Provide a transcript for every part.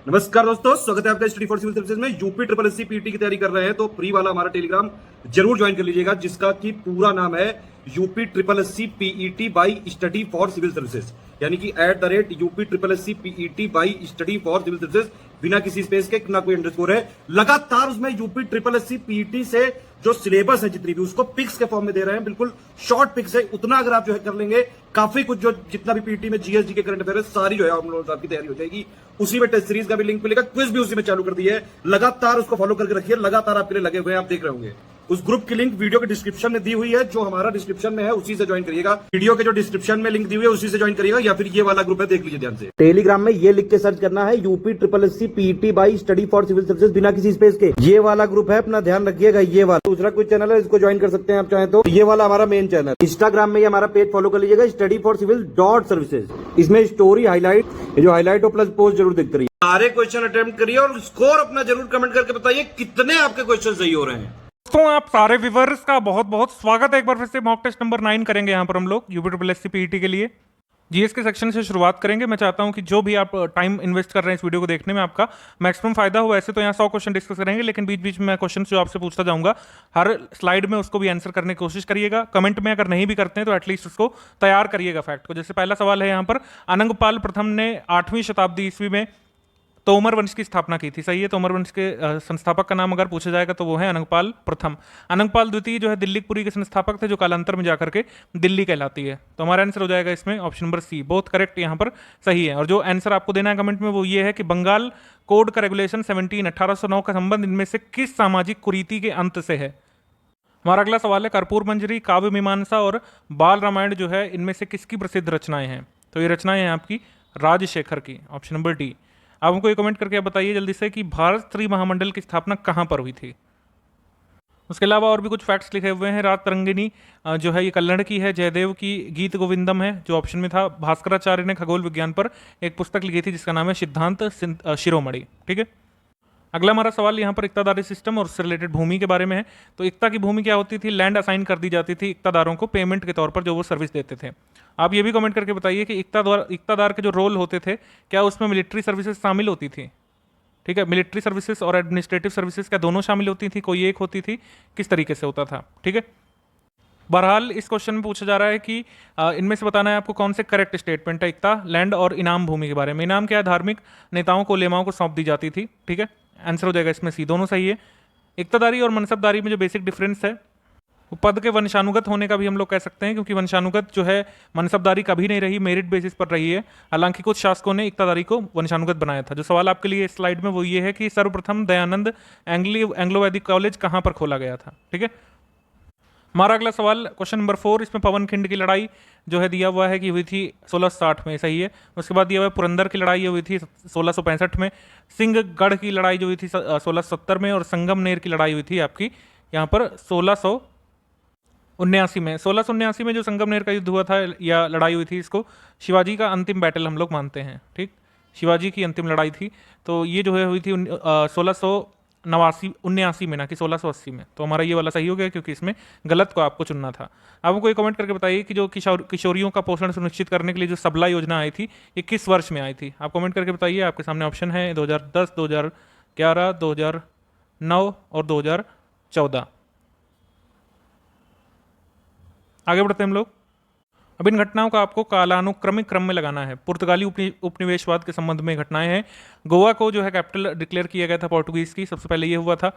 नमस्कार दोस्तों, स्वागत है आपका स्टडी फॉर सिविल सर्विसेज में। यूपी ट्रिपल एससी पीटी की तैयारी कर रहे हैं तो प्री वाला हमारा टेलीग्राम जरूर ज्वाइन कर लीजिएगा, जिसका कि पूरा नाम है UP triple SC PET by study for civil services, यानी कि @UP triple SC PET by study for civil services, बिना किसी स्पेस के, ना कोई अंडरस्कोर है। लगातार उसमें यूपी ट्रिपल एससी पीईटी से जो सिलेबस है जितनी भी, उसको पिक्स के फॉर्म में दे रहे हैं, बिल्कुल शॉर्ट पिक्स है। उतना अगर आप जो है कर लेंगे, काफी कुछ जो जितना भी पीटी में जीएसडी के करंट अफेयर है सारी जो है हम लोगों की तैयारी हो जाएगी। उसी में टेस्ट सीरीज का भी लिंक मिलेगा, क्विज भी उसी में चालू कर दी है। लगातार उसको फॉलो करके रखिए, लगातार आपके लिए लगे हुए हैं, आप देख रहे होंगे। उस ग्रुप की लिंक वीडियो के डिस्क्रिप्शन में दी हुई है, जो हमारा डिस्क्रिप्शन में है उसी से ज्वाइन करिएगा। वीडियो के जो डिस्क्रिप्शन में लिंक दी हुई है उसी से ज्वाइन करिएगा, या फिर ये वाला ग्रुप है, देख लीजिए ध्यान से। टेलीग्राम में ये लिख के सर्च करना है UP triple SC PET by study for civil services, बिना किसी स्पेस के। ये वाला ग्रुप है, अपना ध्यान रखिएगा। ये वाला दूसरा कोई चैनल है, इसको ज्वाइन कर सकते हैं आप चाहें तो। ये वाला हमारा मेन चैनल। इंस्टाग्राम में ये हमारा पेज फॉलो कर लीजिएगा, स्टडी फॉर सिविल .सर्विसेज। इसमें स्टोरी हाईलाइट, ये जो हाईलाइट हो प्लस पोस्ट जरूर देखते रहिए। सारे क्वेश्चन अटेम्प्ट करिए और स्कोर अपना जरूर कमेंट करके बताइए कितने आपके क्वेश्चन सही हो रहे हैं। दोस्तों, आप सारे व्यूअर्स का बहुत बहुत स्वागत है। एक बार फिर से मॉक टेस्ट नंबर 9 करेंगे यहाँ पर हम लोग यूपी ट्रिपल एससी पीईटी के लिए। जीएस के सेक्शन से शुरुआत करेंगे। मैं चाहता हूँ कि जो भी आप टाइम इन्वेस्ट कर रहे हैं इस वीडियो को देखने में, आपका मैक्सिमम फायदा हो। ऐसे तो यहाँ 100 क्वेश्चन डिस्कस करेंगे, लेकिन बीच बीच में मैं क्वेश्चन जो आपसे पूछता जाऊंगा हर स्लाइड में, उसको भी आंसर करने की कोशिश करिएगा। कमेंट में अगर नहीं भी करते हैं तो एटलीस्ट उसको तैयार करिएगा फैक्ट को। जैसे पहला सवाल है यहाँ पर, अनंगपाल प्रथम ने 8वीं शताब्दी ईस्वी में तोमर वंश की स्थापना की थी। सही है। तोमर वंश के संस्थापक का नाम अगर पूछा जाएगा तो वो है अनंगपाल प्रथम। अनंगपाल द्वितीय जो है दिल्लीपुरी के संस्थापक थे, जो कालांतर में जाकर के दिल्ली कहलाती है। तो हमारा आंसर हो जाएगा इसमें option number C, both correct यहाँ पर सही है। और जो आंसर आपको देना है कमेंट में वो ये है कि बंगाल कोड का रेगुलेशन 1809 का संबंध इनमें से किस सामाजिक कुरीति के अंत से है। हमारा अगला सवाल है, कर्पूर मंजरी, काव्य मीमांसा और बाल रामायण जो है इनमें से किसकी प्रसिद्ध रचनाएं हैं। तो ये रचनाएं हैं आपकी राजशेखर की, ऑप्शन नंबर डी। आप हमको ये कमेंट करके बताइए जल्दी से कि भारत स्त्री महामंडल की स्थापना कहाँ पर हुई थी। उसके अलावा और भी कुछ फैक्ट्स लिखे हुए हैं। रात तरंगिनी जो है ये कल्लड़ की है। जयदेव की गीत गोविंदम है, जो ऑप्शन में था। भास्कराचार्य ने खगोल विज्ञान पर एक पुस्तक लिखी थी जिसका नाम है सिद्धांत शिरोमणि। ठीक है। अगला हमारा सवाल यहाँ पर इक्तादारी सिस्टम और उससे रिलेटेड भूमि के बारे में है। तो इक्ता की भूमि क्या होती थी? लैंड असाइन कर दी जाती थी इक्तादारों को पेमेंट के तौर पर, जो वो सर्विस देते थे। आप ये भी कमेंट करके बताइए कि इक्तादार के जो रोल होते थे, क्या उसमें मिलिट्री सर्विसेज शामिल होती थी? ठीक है, मिलिट्री सर्विसेज और एडमिनिस्ट्रेटिव सर्विसेज क्या दोनों शामिल होती थी, कोई एक होती थी, किस तरीके से होता था? ठीक है। बहरहाल इस क्वेश्चन में पूछा जा रहा है कि इनमें से बताना है आपको कौन से करेक्ट स्टेटमेंट है इक्ता, लैंड और इनाम भूमि के बारे में। इनाम क्या है? धार्मिक नेताओं को, उलेमाओं को सौंप दी जाती थी। ठीक है, आंसर हो जाएगा इसमें सी, दोनों सही है। इक्तादारी और मनसबदारी में जो बेसिक डिफरेंस है, वो पद के वंशानुगत होने का भी हम लोग कह सकते हैं, क्योंकि वंशानुगत जो है मनसबदारी कभी नहीं रही, मेरिट बेसिस पर रही है। हालांकि कुछ शासकों ने इक्तादारी को वंशानुगत बनाया था। जो सवाल आपके लिए इस स्लाइड में वो ये है कि सर्वप्रथम दयानंद एंग्लो वैदिक कॉलेज कहाँ पर खोला गया था। ठीक है। हमारा अगला सवाल क्वेश्चन नंबर 4, इसमें पवनखिंड की लड़ाई जो है दिया हुआ है कि हुई थी 1660 में। सही है। उसके बाद दिया हुआ है पुरंदर की लड़ाई हुई थी 1665 में। सिंहगढ़ की लड़ाई जो हुई थी 1670 में। और संगमनेर की लड़ाई हुई थी आपकी यहाँ पर 1679 में। 1679 में जो संगमनेर का युद्ध हुआ था या लड़ाई हुई थी, इसको शिवाजी का अंतिम बैटल हम लोग मानते हैं। ठीक, शिवाजी की अंतिम लड़ाई थी। तो ये जो है हुई थी 1679 में, ना कि 1680 में। तो हमारा ये वाला सही हो गया, क्योंकि इसमें गलत को आपको चुनना था। आप हमको ये कमेंट करके बताइए कि जो किशोरियों का पोषण सुनिश्चित करने के लिए जो सबला योजना आई थी, ये किस वर्ष में आई थी। आप कमेंट करके बताइए। आपके सामने ऑप्शन है 2010, 2011, 2009 और 2014। आगे बढ़ते हैं हम लोग। अब इन घटनाओं का आपको कालानुक्रमिक क्रम में लगाना है। पुर्तगाली उपनिवेशवाद के संबंध में घटनाएं हैं। गोवा को जो है कैपिटल डिक्लेयर किया गया था पोर्टुगीज की, सबसे पहले ये हुआ था।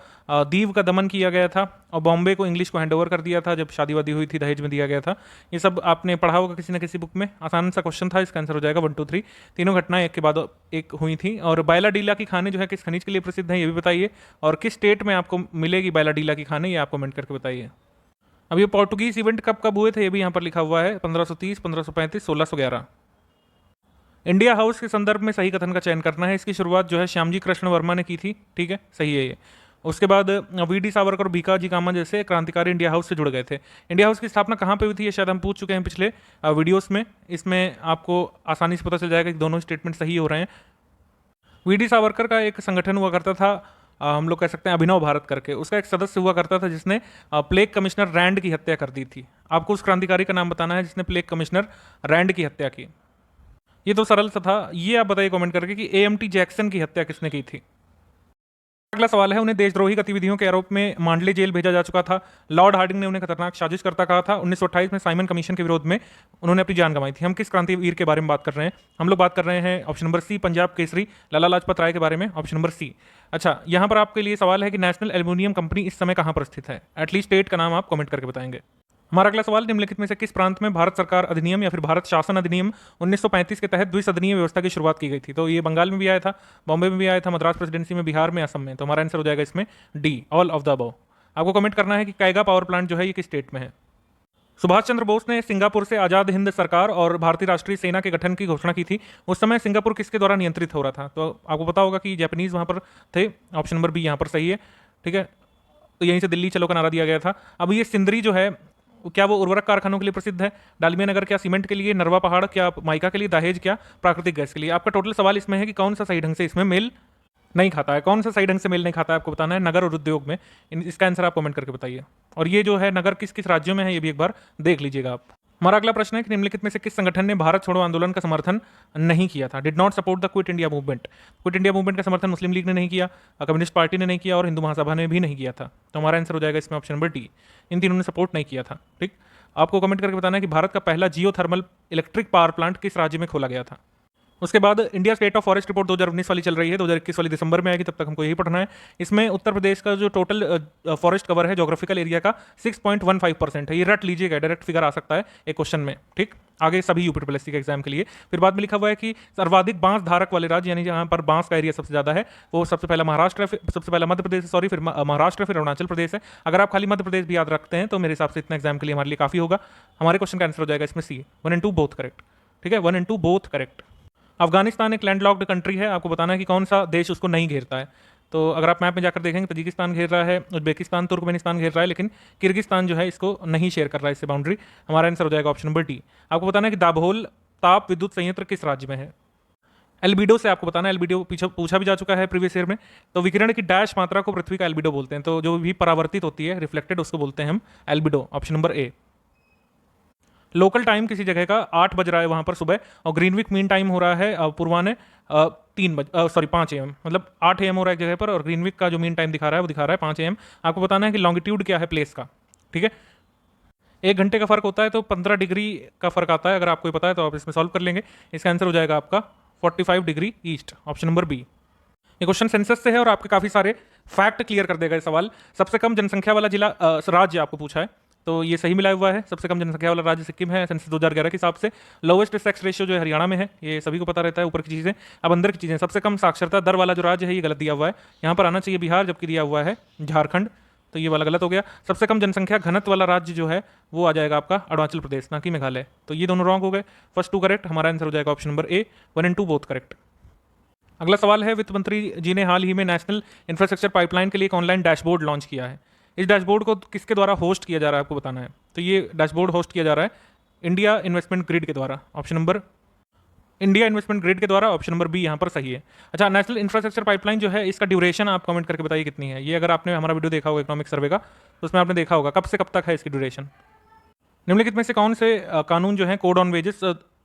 दीव का दमन किया गया था। और बॉम्बे को इंग्लिश को हैंडओवर कर दिया था जब शादी वादी हुई थी, दहेज में दिया गया था। ये सब आपने पढ़ा होगा किसी न किसी बुक में। आसान सा क्वेश्चन था, इसका आंसर हो जाएगा 1 2 3। तीनों घटनाएं एक के बाद एक हुई थी। और बायलाडीला की खाने जो है किस खनिज के लिए प्रसिद्ध है, ये भी बताइए। और किस स्टेट में आपको मिलेगी बायलाडीला की खाने, ये आप कमेंट करके बताइए। अब ये पोर्टुगीज इवेंट कब कब हुए थे, ये भी यहाँ पर लिखा हुआ है। 1530, 1535, 1611। इंडिया हाउस के संदर्भ में सही कथन का चयन करना है। इसकी शुरुआत जो है श्यामजी कृष्ण वर्मा ने की थी। ठीक है, सही है ये। उसके बाद वी.डी. सावरकर और भीकाजी कामा जैसे क्रांतिकारी इंडिया हाउस से जुड़ गए थे। इंडिया हाउस की स्थापना कहाँ पे हुई थी, ये शायद हम पूछ चुके हैं पिछले वीडियोस में। इसमें आपको आसानी से पता चल जाएगा कि दोनों स्टेटमेंट सही हो रहे हैं। वी.डी. सावरकर का एक संगठन हुआ करता था, हम लोग कह सकते हैं अभिनव भारत करके। उसका एक सदस्य हुआ करता था जिसने प्लेग कमिश्नर रैंड की हत्या कर दी थी। आपको उस क्रांतिकारी का नाम बताना है जिसने प्लेग कमिश्नर रैंड की हत्या की। ये तो सरल सा था। ये आप बताइए कमेंट करके कि एएमटी जैक्सन की हत्या किसने की थी। अगला सवाल है, उन्हें देशद्रोही गतिविधियों के आरोप में मांडले जेल भेजा जा चुका था। लॉर्ड हार्डिंग ने उन्हें खतरनाक साजिश करता कहा था। 1928 में साइमन कमीशन के विरोध में उन्होंने अपनी जान गंवाई थी। हम किस क्रांतिवीर के बारे में बात कर रहे हैं? हम लोग बात कर रहे हैं option number C, Punjab Kesari Lala Lajpat Rai के बारे में, ऑप्शन नंबर सी। अच्छा, यहाँ पर आपके लिए सवाल है कि नेशनल एल्यूमिनियम कंपनी इस समय कहाँ पर स्थित है? एटलीस्ट स्टेट का नाम आप कमेंट करके बताएंगे। हमारा अगला सवाल, निम्नलिखित में से किस प्रांत में भारत सरकार अधिनियम या फिर भारत शासन अधिनियम 1935 के तहत द्विसदनीय व्यवस्था की शुरुआत की गई थी? तो ये बंगाल में भी आया था, बॉम्बे में भी आया था, मद्रास प्रेसिडेंसी में, बिहार में, असम में। तो हमारा आंसर हो जाएगा इसमें D, all of the above. आपको कमेंट करना है कि कैगा पावर प्लांट जो है ये किस स्टेट में है। सुभाष चंद्र बोस ने सिंगापुर से आजाद हिंद सरकार और भारतीय राष्ट्रीय सेना के गठन की घोषणा की थी। उस समय सिंगापुर किसके द्वारा नियंत्रित हो रहा था? तो आपको पता होगा कि जापानीज वहां पर थे। ऑप्शन नंबर बी यहाँ पर सही है। ठीक है, तो यहीं से दिल्ली चलो का नारा दिया गया था। अब ये सिंदरी जो है क्या वो उर्वरक कारखानों के लिए प्रसिद्ध है? डालमिया नगर क्या सीमेंट के लिए? नरवा पहाड़ क्या माइका के लिए? दहेज क्या प्राकृतिक गैस के लिए? आपका टोटल सवाल इसमें है कि कौन सा सही ढंग से इसमें मेल नहीं खाता है, कौन सा सही ढंग से मेल नहीं खाता है आपको बताना है। नगर और उद्योग में इसका आंसर आप कमेंट करके बताइए। और ये जो है नगर किस किस राज्यों में है ये भी एक बार देख लीजिएगा आप। हमारा अगला प्रश्न है कि निम्नलिखित में से किस संगठन ने भारत छोड़ो आंदोलन का समर्थन नहीं किया था? Did not support the quit India movement. Quit India movement का समर्थन मुस्लिम लीग ने नहीं किया, कम्युनिस्ट पार्टी ने नहीं किया और हिंदू महासभा ने भी नहीं किया था। तो हमारा आंसर हो जाएगा इसमें ऑप्शन नंबर डी, इन तीनों ने सपोर्ट नहीं किया था। ठीक, आपको कमेंट करके बताना है कि भारत का पहला जियो थर्मल इलेक्ट्रिक पावर प्लांट किस राज्य में खोला गया था। उसके बाद India state of forest report 2019 वाली चल रही है, 2021 वाली दिसंबर में आएगी, तब तक हमको यही पढ़ना है। इसमें उत्तर प्रदेश का जो टोटल फॉरेस्ट कवर है जोग्राफिकल एरिया का 6.15% है। ये रट लीजिएगा, डायरेक्ट फिगर आ सकता है एक क्वेश्चन में। ठीक, आगे सभी यूपीपीएससी के एग्जाम के लिए। फिर बाद में लिखा हुआ है कि सर्वाधिक बांस धारक वाले राज्य, यानी जहां पर बांस का एरिया सबसे ज्यादा है, वो सबसे पहला महाराष्ट्र है, सबसे पहला मध्य प्रदेश, सॉरी, फिर महाराष्ट्र, फिर अरुणाचल प्रदेश है। अगर आप खाली मध्य प्रदेश भी याद रखते हैं तो मेरे हिसाब से इतना एग्जाम के लिए हमारे लिए काफी होगा। हमारे क्वेश्चन का आंसर हो जाएगा इसमें सी, 1 and 2 बोथ करेक्ट। ठीक है, 1 and 2 बोथ करेक्ट। अफगानिस्तान एक लैंडलॉक्ड कंट्री है, आपको बताना है कि कौन सा देश उसको नहीं घेरता है। तो अगर आप मैप में जाकर देखेंगे, तजिकिस्तान घेर रहा है, उज्बेकिस्तान, तुर्कमेनिस्तान घेर रहा है, लेकिन किर्गिस्तान जो है इसको नहीं शेयर कर रहा है इससे बाउंड्री। हमारा आंसर हो जाएगा ऑप्शन नंबर डी। आपको बताना है कि दाभोल ताप विद्युत संयंत्र किस राज्य में है। एल्बिडो से आपको बताना है, एल्बिडो पीछे पूछा भी जा चुका है प्रीवियस ईयर में। तो विकिरण की डैश मात्रा को पृथ्वी का एल्बिडो बोलते हैं। तो जो भी परावर्तित होती है, रिफ्लेक्टेड, उसको बोलते हैं हम albedo. Option number A. Local time किसी जगह का 8 बज रहा है वहां पर सुबह, और ग्रीनविक मीन टाइम हो रहा है पूर्वान्ह 5 AM, मतलब 8 AM हो रहा है एक जगह पर, और ग्रीनविक का जो मीन टाइम दिखा रहा है वो दिखा रहा है 5 AM। आपको बताना है कि लॉन्गिट्यूड क्या है प्लेस का। ठीक है, 1 घंटे का फर्क होता है तो 15 डिग्री का फर्क आता है। अगर आपको पता है तो आप इसमें सॉल्व कर लेंगे। इसका आंसर हो जाएगा आपका 45 degree east, option number B. ये क्वेश्चन सेंसस से है और आपके काफी सारे फैक्ट क्लियर कर देगा ये सवाल। सबसे कम जनसंख्या वाला जिला राज्य आपको पूछा है, तो ये सही मिला हुआ है। सबसे कम जनसंख्या वाला राज्य सिक्किम है सेंसस 2011 के हिसाब से। लोवेस्ट सेक्स रेशियो जो है हरियाणा में है, ये सभी को पता रहता है, ऊपर की चीज़ें। अब अंदर की चीज़ें, सबसे कम साक्षरता दर वाला जो राज्य है ये गलत दिया हुआ है, यहाँ पर आना चाहिए बिहार, जबकि दिया हुआ है झारखंड, तो ये वाला गलत हो गया। सबसे कम जनसंख्या घनत्व वाला राज्य जो है वो आ जाएगा आपका अरुणाचल प्रदेश, ना कि मेघालय। तो ये दोनों रॉन्ग हो गए, फर्स्ट 2 करेक्ट। हमारा आंसर हो जाएगा option number A, 1 and 2 both correct. अगला सवाल है, वित्त मंत्री जी ने हाल ही में नेशनल इंफ्रास्ट्रक्चर पाइपलाइन के लिए एक ऑनलाइन डैशबोर्ड लॉन्च किया है। इस डैशबोर्ड को किसके द्वारा होस्ट किया जा रहा है आपको बताना है। तो ये डैशबोर्ड होस्ट किया जा रहा है इंडिया इन्वेस्टमेंट ग्रिड के द्वारा, option number India investment grid के द्वारा, ऑप्शन नंबर बी यहाँ पर सही है। अच्छा, नेशनल इंफ्रास्ट्रक्चर पाइपलाइन जो है इसका ड्यूरेशन आप कमेंट करके बताइए कितनी है। ये अगर आपने हमारा वीडियो देखा होगा इकोनॉमिक सर्वे का, तो उसमें आपने देखा होगा कब से कब तक है इसकी ड्यूरेशन। निम्नलिखित में से कौन से कानून जो है कोड ऑन वेजेस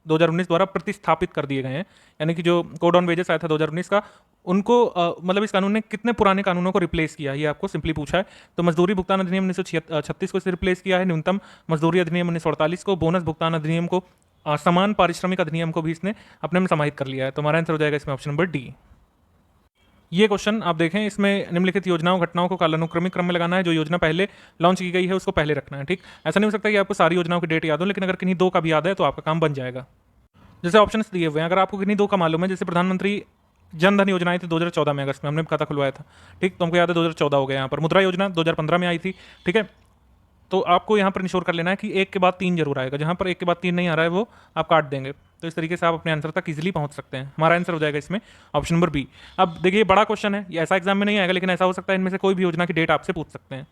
2019 द्वारा प्रतिस्थापित कर दिए गए हैं, यानी कि जो कोड ऑन वेजेस आया था 2019 का, उनको मतलब इस कानून ने कितने पुराने कानूनों को रिप्लेस किया, ये आपको सिंपली पूछा है। तो मजदूरी भुगतान अधिनियम 1936 को इससे रिप्लेस किया है, न्यूनतम मजदूरी अधिनियम 1948 को, बोनस भुगतान अधिनियम को, समान पारिश्रमिक अधिनियम को भी इसने अपने में समाहित कर लिया है। तो हमारा आंसर हो जाएगा इसमें ऑप्शन नंबर डी। ये क्वेश्चन आप देखें, इसमें निम्नलिखित योजनाओं घटनाओं को कालानुक्रमिक क्रम में लगाना है। जो योजना पहले लॉन्च की गई है उसको पहले रखना है। ठीक, ऐसा नहीं हो सकता कि आपको सारी योजनाओं की डेट याद हो, लेकिन अगर किन्हीं 2 का भी याद है तो आपका काम बन जाएगा। जैसे ऑप्शन दिए हुए हैं, अगर आपको किन्हीं 2 का मालूम है, जैसे प्रधानमंत्री जन धन योजना आई थी 2014 में, अगस्त में हमने खाता खुलवाया था। ठीक, तो हमको याद है 2014 हो गया। यहाँ पर मुद्रा योजना 2015 में आई थी। ठीक है, तो आपको यहाँ पर इंश्योर कर लेना है कि 1 के बाद 3 जरूर आएगा। जहाँ पर 1 के बाद 3 नहीं आ रहा है वो आप काट देंगे। तो इस तरीके से आप अपने आंसर तक इजीली पहुंच सकते हैं। हमारा आंसर हो जाएगा इसमें ऑप्शन नंबर बी। अब देखिए, बड़ा क्वेश्चन है, ये ऐसा एग्जाम में नहीं आएगा, लेकिन ऐसा हो सकता है इनमें से कोई भी योजना की डेट आपसे पूछ सकते हैं।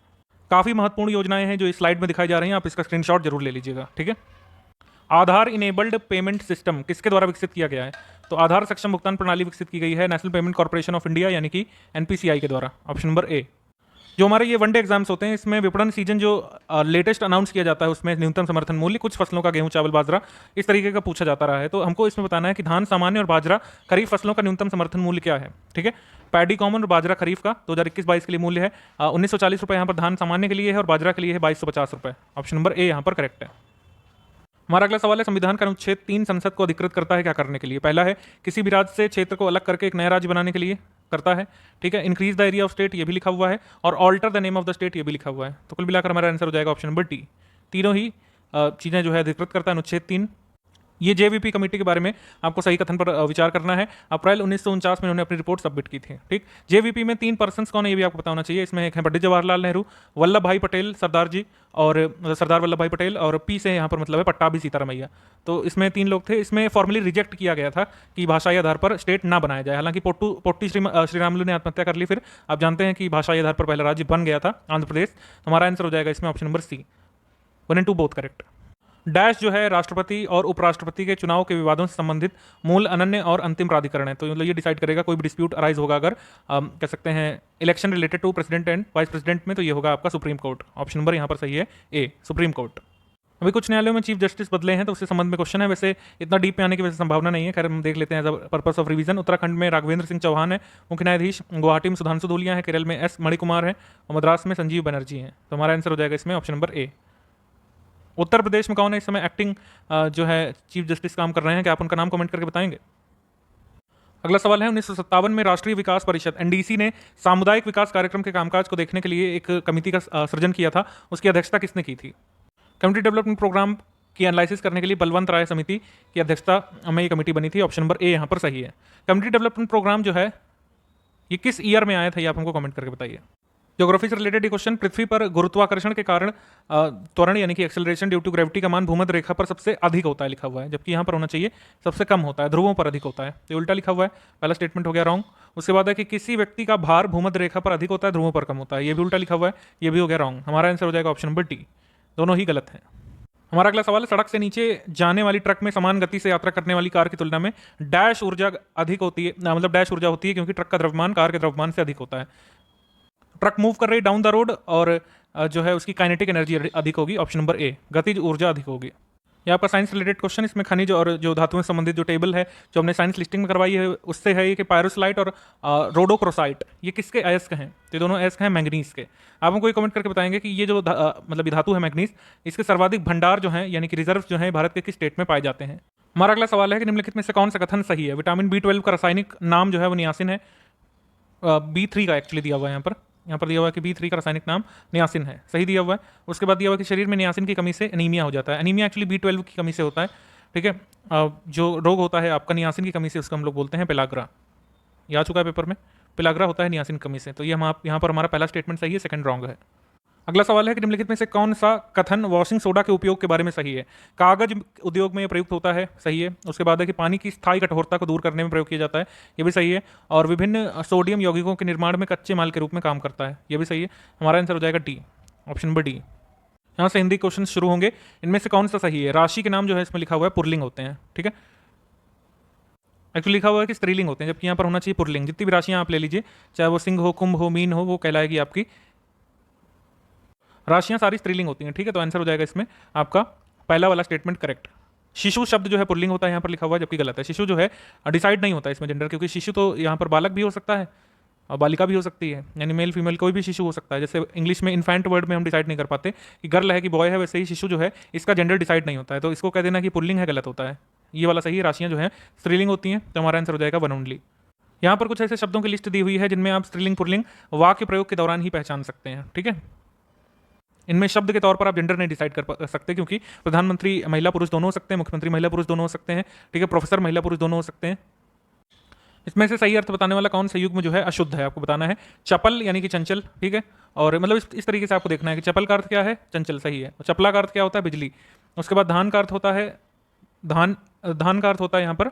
काफ़ी महत्वपूर्ण योजनाएं हैं जो इस स्लाइड में दिखाई जा रही हैं, आप इसका स्क्रीनशॉट जरूर ले लीजिएगा। ठीक है, आधार इनेबल्ड पेमेंट सिस्टम किसके द्वारा विकसित किया गया है। तो आधार सक्षम भुगतान प्रणाली विकसित की गई है national payment corporation of India, यानी कि NPCI के द्वारा, ऑप्शन नंबर ए। जो हमारे ये वनडे एग्जाम्स होते हैं, इसमें विपणन सीजन जो लेटेस्ट अनाउंस किया जाता है उसमें न्यूनतम समर्थन मूल्य कुछ फसलों का गेहूं, चावल, बाजरा इस तरीके का पूछा जाता रहा है। तो हमको इसमें बताना है कि धान सामान्य और बाजरा खरीफ फसलों का न्यूनतम समर्थन मूल्य क्या है। ठीक है, पैडी कॉमन और बाजरा खरीफ का 2021-22 के लिए मूल्य है 1940 रुपये यहाँ पर धान सामान्य के लिए है और बाजरा के लिए है 2250 रुपये। ऑप्शन नंबर ए यहाँ पर करेक्ट है। हमारा अगला सवाल है, संविधान का अनुच्छेद 3 संसद को अधिकृत करता है क्या करने के लिए। पहला है किसी भी राज्य से क्षेत्र को अलग करके एक नया राज्य बनाने के लिए करता है। ठीक है, increase the area of state ये भी लिखा हुआ है और alter the name of the state ये भी लिखा हुआ है। तो कुल मिलाकर हमारा आंसर हो जाएगा ऑप्शन नंबर डी। तीनों ही चीज़ें जो है अधिकृत करता है अनुच्छेद 3। ये जेवीपी कमेटी के बारे में आपको सही कथन पर विचार करना है। अप्रैल 1949 में उन्होंने अपनी रिपोर्ट सबमिट की थी। ठीक, जेवीपी में 3 पर्सन्स कौन है ये भी आपको पता होना चाहिए। इसमें एक है पंडित जवाहरलाल नेहरू, वल्लभ भाई पटेल सरदार जी और सरदार वल्लभ भाई पटेल, और पी से यहाँ पर मतलब है पट्टाभी सीतारामैया। तो इसमें 3 लोग थे। इसमें फॉर्मली रिजेक्ट किया गया था कि भाषाई आधार पर स्टेट ना बनाया जाए। हालांकि पोट्टी श्रीरामुलु ने आत्महत्या कर ली, फिर आप जानते हैं कि भाषाई आधार पर पहला राज्य बन गया था आंध्र प्रदेश। तो हमारा आंसर हो जाएगा इसमें option number C. 1 and 2 both correct. Dash जो है राष्ट्रपति और उपराष्ट्रपति के चुनाव के विवादों से संबंधित मूल, अनन्य और अंतिम प्राधिकरण है। तो मतलब ये डिसाइड करेगा कोई भी डिस्प्यूट अराइज होगा अगर कह सकते हैं election related to president and vice president में, तो ये होगा आपका सुप्रीम कोर्ट। ऑप्शन नंबर यहाँ पर सही है ए, सुप्रीम कोर्ट। अभी कुछ न्यायालयों में चीफ जस्टिस बदले हैं तो उसके संबंध में क्वेश्चन है। वैसे इतना डीप में आने की वैसे संभावना नहीं है, खैर हम देख लेते हैं as a purpose of revision. Uttarakhand में राघवेंद्र सिंह चौहान है मुख्य न्यायाधीश, गुवाहाटी में सुधांशु धूलिया है, केरल में एस मणिकुमार है और मद्रास में संजीव बनर्जी हैं। तो हमारा आंसर हो जाएगा इसमें option number A. Uttar Pradesh में कौन है इस समय एक्टिंग जो है चीफ जस्टिस काम कर रहे हैं, क्या आप उनका नाम कमेंट करके बताएंगे। अगला सवाल है, 1957 में राष्ट्रीय विकास परिषद एनडीसी ने सामुदायिक विकास कार्यक्रम के कामकाज को देखने के लिए एक कमेटी का सृजन किया था। उसकी अध्यक्षता किसने की थी। कम्युनिटी डेवलपमेंट प्रोग्राम की एनालिसिस करने के लिए बलवंत राय समिति की अध्यक्षता में ये कमेटी बनी थी। ऑप्शन नंबर ए यहाँ पर सही है। कम्युनिटी डेवलपमेंट प्रोग्राम जो है ये किस ईयर में आया था, ये आप हमको कमेंट करके बताइए। ज्योग्राफी से रिलेटेड क्वेश्चन, पृथ्वी पर गुरुत्वाकर्षण के कारण त्वरण यानी कि एक्सेलरेशन ड्यू टू ग्रेविटी का मान भूमध्य रेखा पर सबसे अधिक होता है लिखा हुआ है, जबकि यहाँ पर होना चाहिए सबसे कम होता है, ध्रुवों पर अधिक होता है। तो उल्टा लिखा हुआ है, पहला स्टेटमेंट हो गया रॉन्ग। उसके बाद है कि किसी व्यक्ति का भार भूमध्य रेखा पर अधिक होता है, ध्रुवों पर कम होता है, ये भी उल्टा लिखा हुआ है, ये भी हो गया रॉन्ग। हमारा आंसर हो जाएगा ऑप्शन नंबर डी, दोनों ही गलत है। हमारा अगला सवाल है, सड़क से नीचे जाने वाली ट्रक में समान गति से यात्रा करने वाली कार की तुलना में डैश ऊर्जा अधिक होती है, मतलब डैश ऊर्जा होती है क्योंकि ट्रक का द्रव्यमान कार के द्रव्यमान से अधिक होता है। ट्रक मूव कर रही डाउन द रोड और जो है उसकी काइनेटिक एनर्जी अधिक होगी। ऑप्शन नंबर ए, गतिज ऊर्जा अधिक होगी। ये आपका साइंस रिलेटेड क्वेश्चन, इसमें खनिज और जो धातुओं से संबंधित जो टेबल है जो हमने साइंस लिस्टिंग में करवाई है उससे है ये कि पायरोस्लाइट और रोडोक्रोसाइट ये किसके अयस्क हैं। तो ये दोनों अयस्क हैं मैंगनीज के। आप हमको ये कमेंट करके बताएंगे कि ये जो मतलब धातु है मैंगनीज, इसके सर्वाधिक भंडार जो है यानी कि रिजर्व जो है भारत के किस स्टेट में पाए जाते हैं। हमारा अगला सवाल है कि निम्नलिखित में से कौन सा कथन सही है। विटामिन B12 का रासायनिक नाम जो है वो नियासिन है। B3 का एक्चुअली दिया हुआ है यहाँ पर दिया हुआ है कि B3 का रासायनिक नाम नियासिन है, सही दिया हुआ है। उसके बाद दिया हुआ है कि शरीर में नियासिन की कमी से एनीमिया हो जाता है। एनीमिया एक्चुअली B12 की कमी से होता है। ठीक है, जो रोग होता है आपका नियासिन की कमी से, उसको हम लोग बोलते हैं पेलाग्रा। ये आ चुका है पेपर में, पेलाग्रा होता है नियासिन की कमी से। तो ये हम यहाँ पर हमारा पहला स्टेटमेंट सही है, सेकंड रॉन्ग है। अगला सवाल है कि निम्नलिखित में से कौन सा कथन वॉशिंग सोडा के उपयोग के बारे में सही है। कागज उद्योग में यह प्रयुक्त होता है, सही है। उसके बाद है कि पानी की स्थायी कठोरता को दूर करने में प्रयोग किया जाता है, ये भी सही है। और विभिन्न सोडियम यौगिकों के निर्माण में कच्चे माल के रूप में काम करता है, ये भी सही है। हमारा आंसर हो जाएगा डी, ऑप्शन नंबर डी। यहाँ से हिंदी क्वेश्चन शुरू होंगे। इनमें से कौन सा सही है। राशि के नाम जो है इसमें लिखा हुआ है पुरलिंग होते हैं। ठीक है, एक्चुअली लिखा हुआ है कि स्त्रीलिंग होते हैं, जबकि यहाँ पर होना चाहिए पुरलिंग। जितनी भी राशियाँ आप ले लीजिए, चाहे वो सिंह हो, कुंभ हो, मीन हो, वो कहलाएगी आपकी राशियां सारी स्त्रीलिंग होती हैं। ठीक है, तो आंसर हो जाएगा इसमें आपका पहला वाला स्टेटमेंट करेक्ट। शिशु शब्द जो है पुल्लिंग होता है यहाँ पर लिखा हुआ है, जबकि गलत है। शिशु जो है डिसाइड नहीं होता है इसमें जेंडर, क्योंकि शिशु तो यहाँ पर बालक भी हो सकता है और बालिका भी हो सकती है, यानी मेल फीमेल कोई भी शिशु हो सकता है। जैसे इंग्लिश में इन्फेंट वर्ड में हम डिसाइड नहीं कर पाते कि गर्ल है कि बॉय है, वैसे ही शिशु जो है इसका जेंडर डिसाइड नहीं होता है। तो इसको कह देना कि पुल्लिंग है गलत होता है, ये वाला सही है। राशियाँ जो है स्त्रीलिंग होती हैं, तो हमारा आंसर हो जाएगा वन ओनली। यहाँ पर कुछ ऐसे शब्दों की लिस्ट दी हुई है जिनमें आप स्त्रीलिंग पुल्लिंग वाक्य प्रयोग के दौरान ही पहचान सकते हैं। ठीक है, इनमें शब्द के तौर पर आप जेंडर नहीं डिसाइड कर सकते, क्योंकि प्रधानमंत्री महिला पुरुष दोनों हो सकते हैं, मुख्यमंत्री महिला पुरुष दोनों हो सकते हैं। ठीक है, प्रोफेसर महिला पुरुष दोनों हो सकते हैं। इसमें से सही अर्थ बताने वाला कौन सा युग्म जो है अशुद्ध है, आपको बताना है। चपल यानी कि चंचल। ठीक है, और मतलब इस तरीके से आपको देखना है कि चपल का अर्थ क्या है, चंचल, सही है। और चपला का अर्थ क्या होता है, बिजली। उसके बाद धान का अर्थ होता है धान का अर्थ होता है यहाँ पर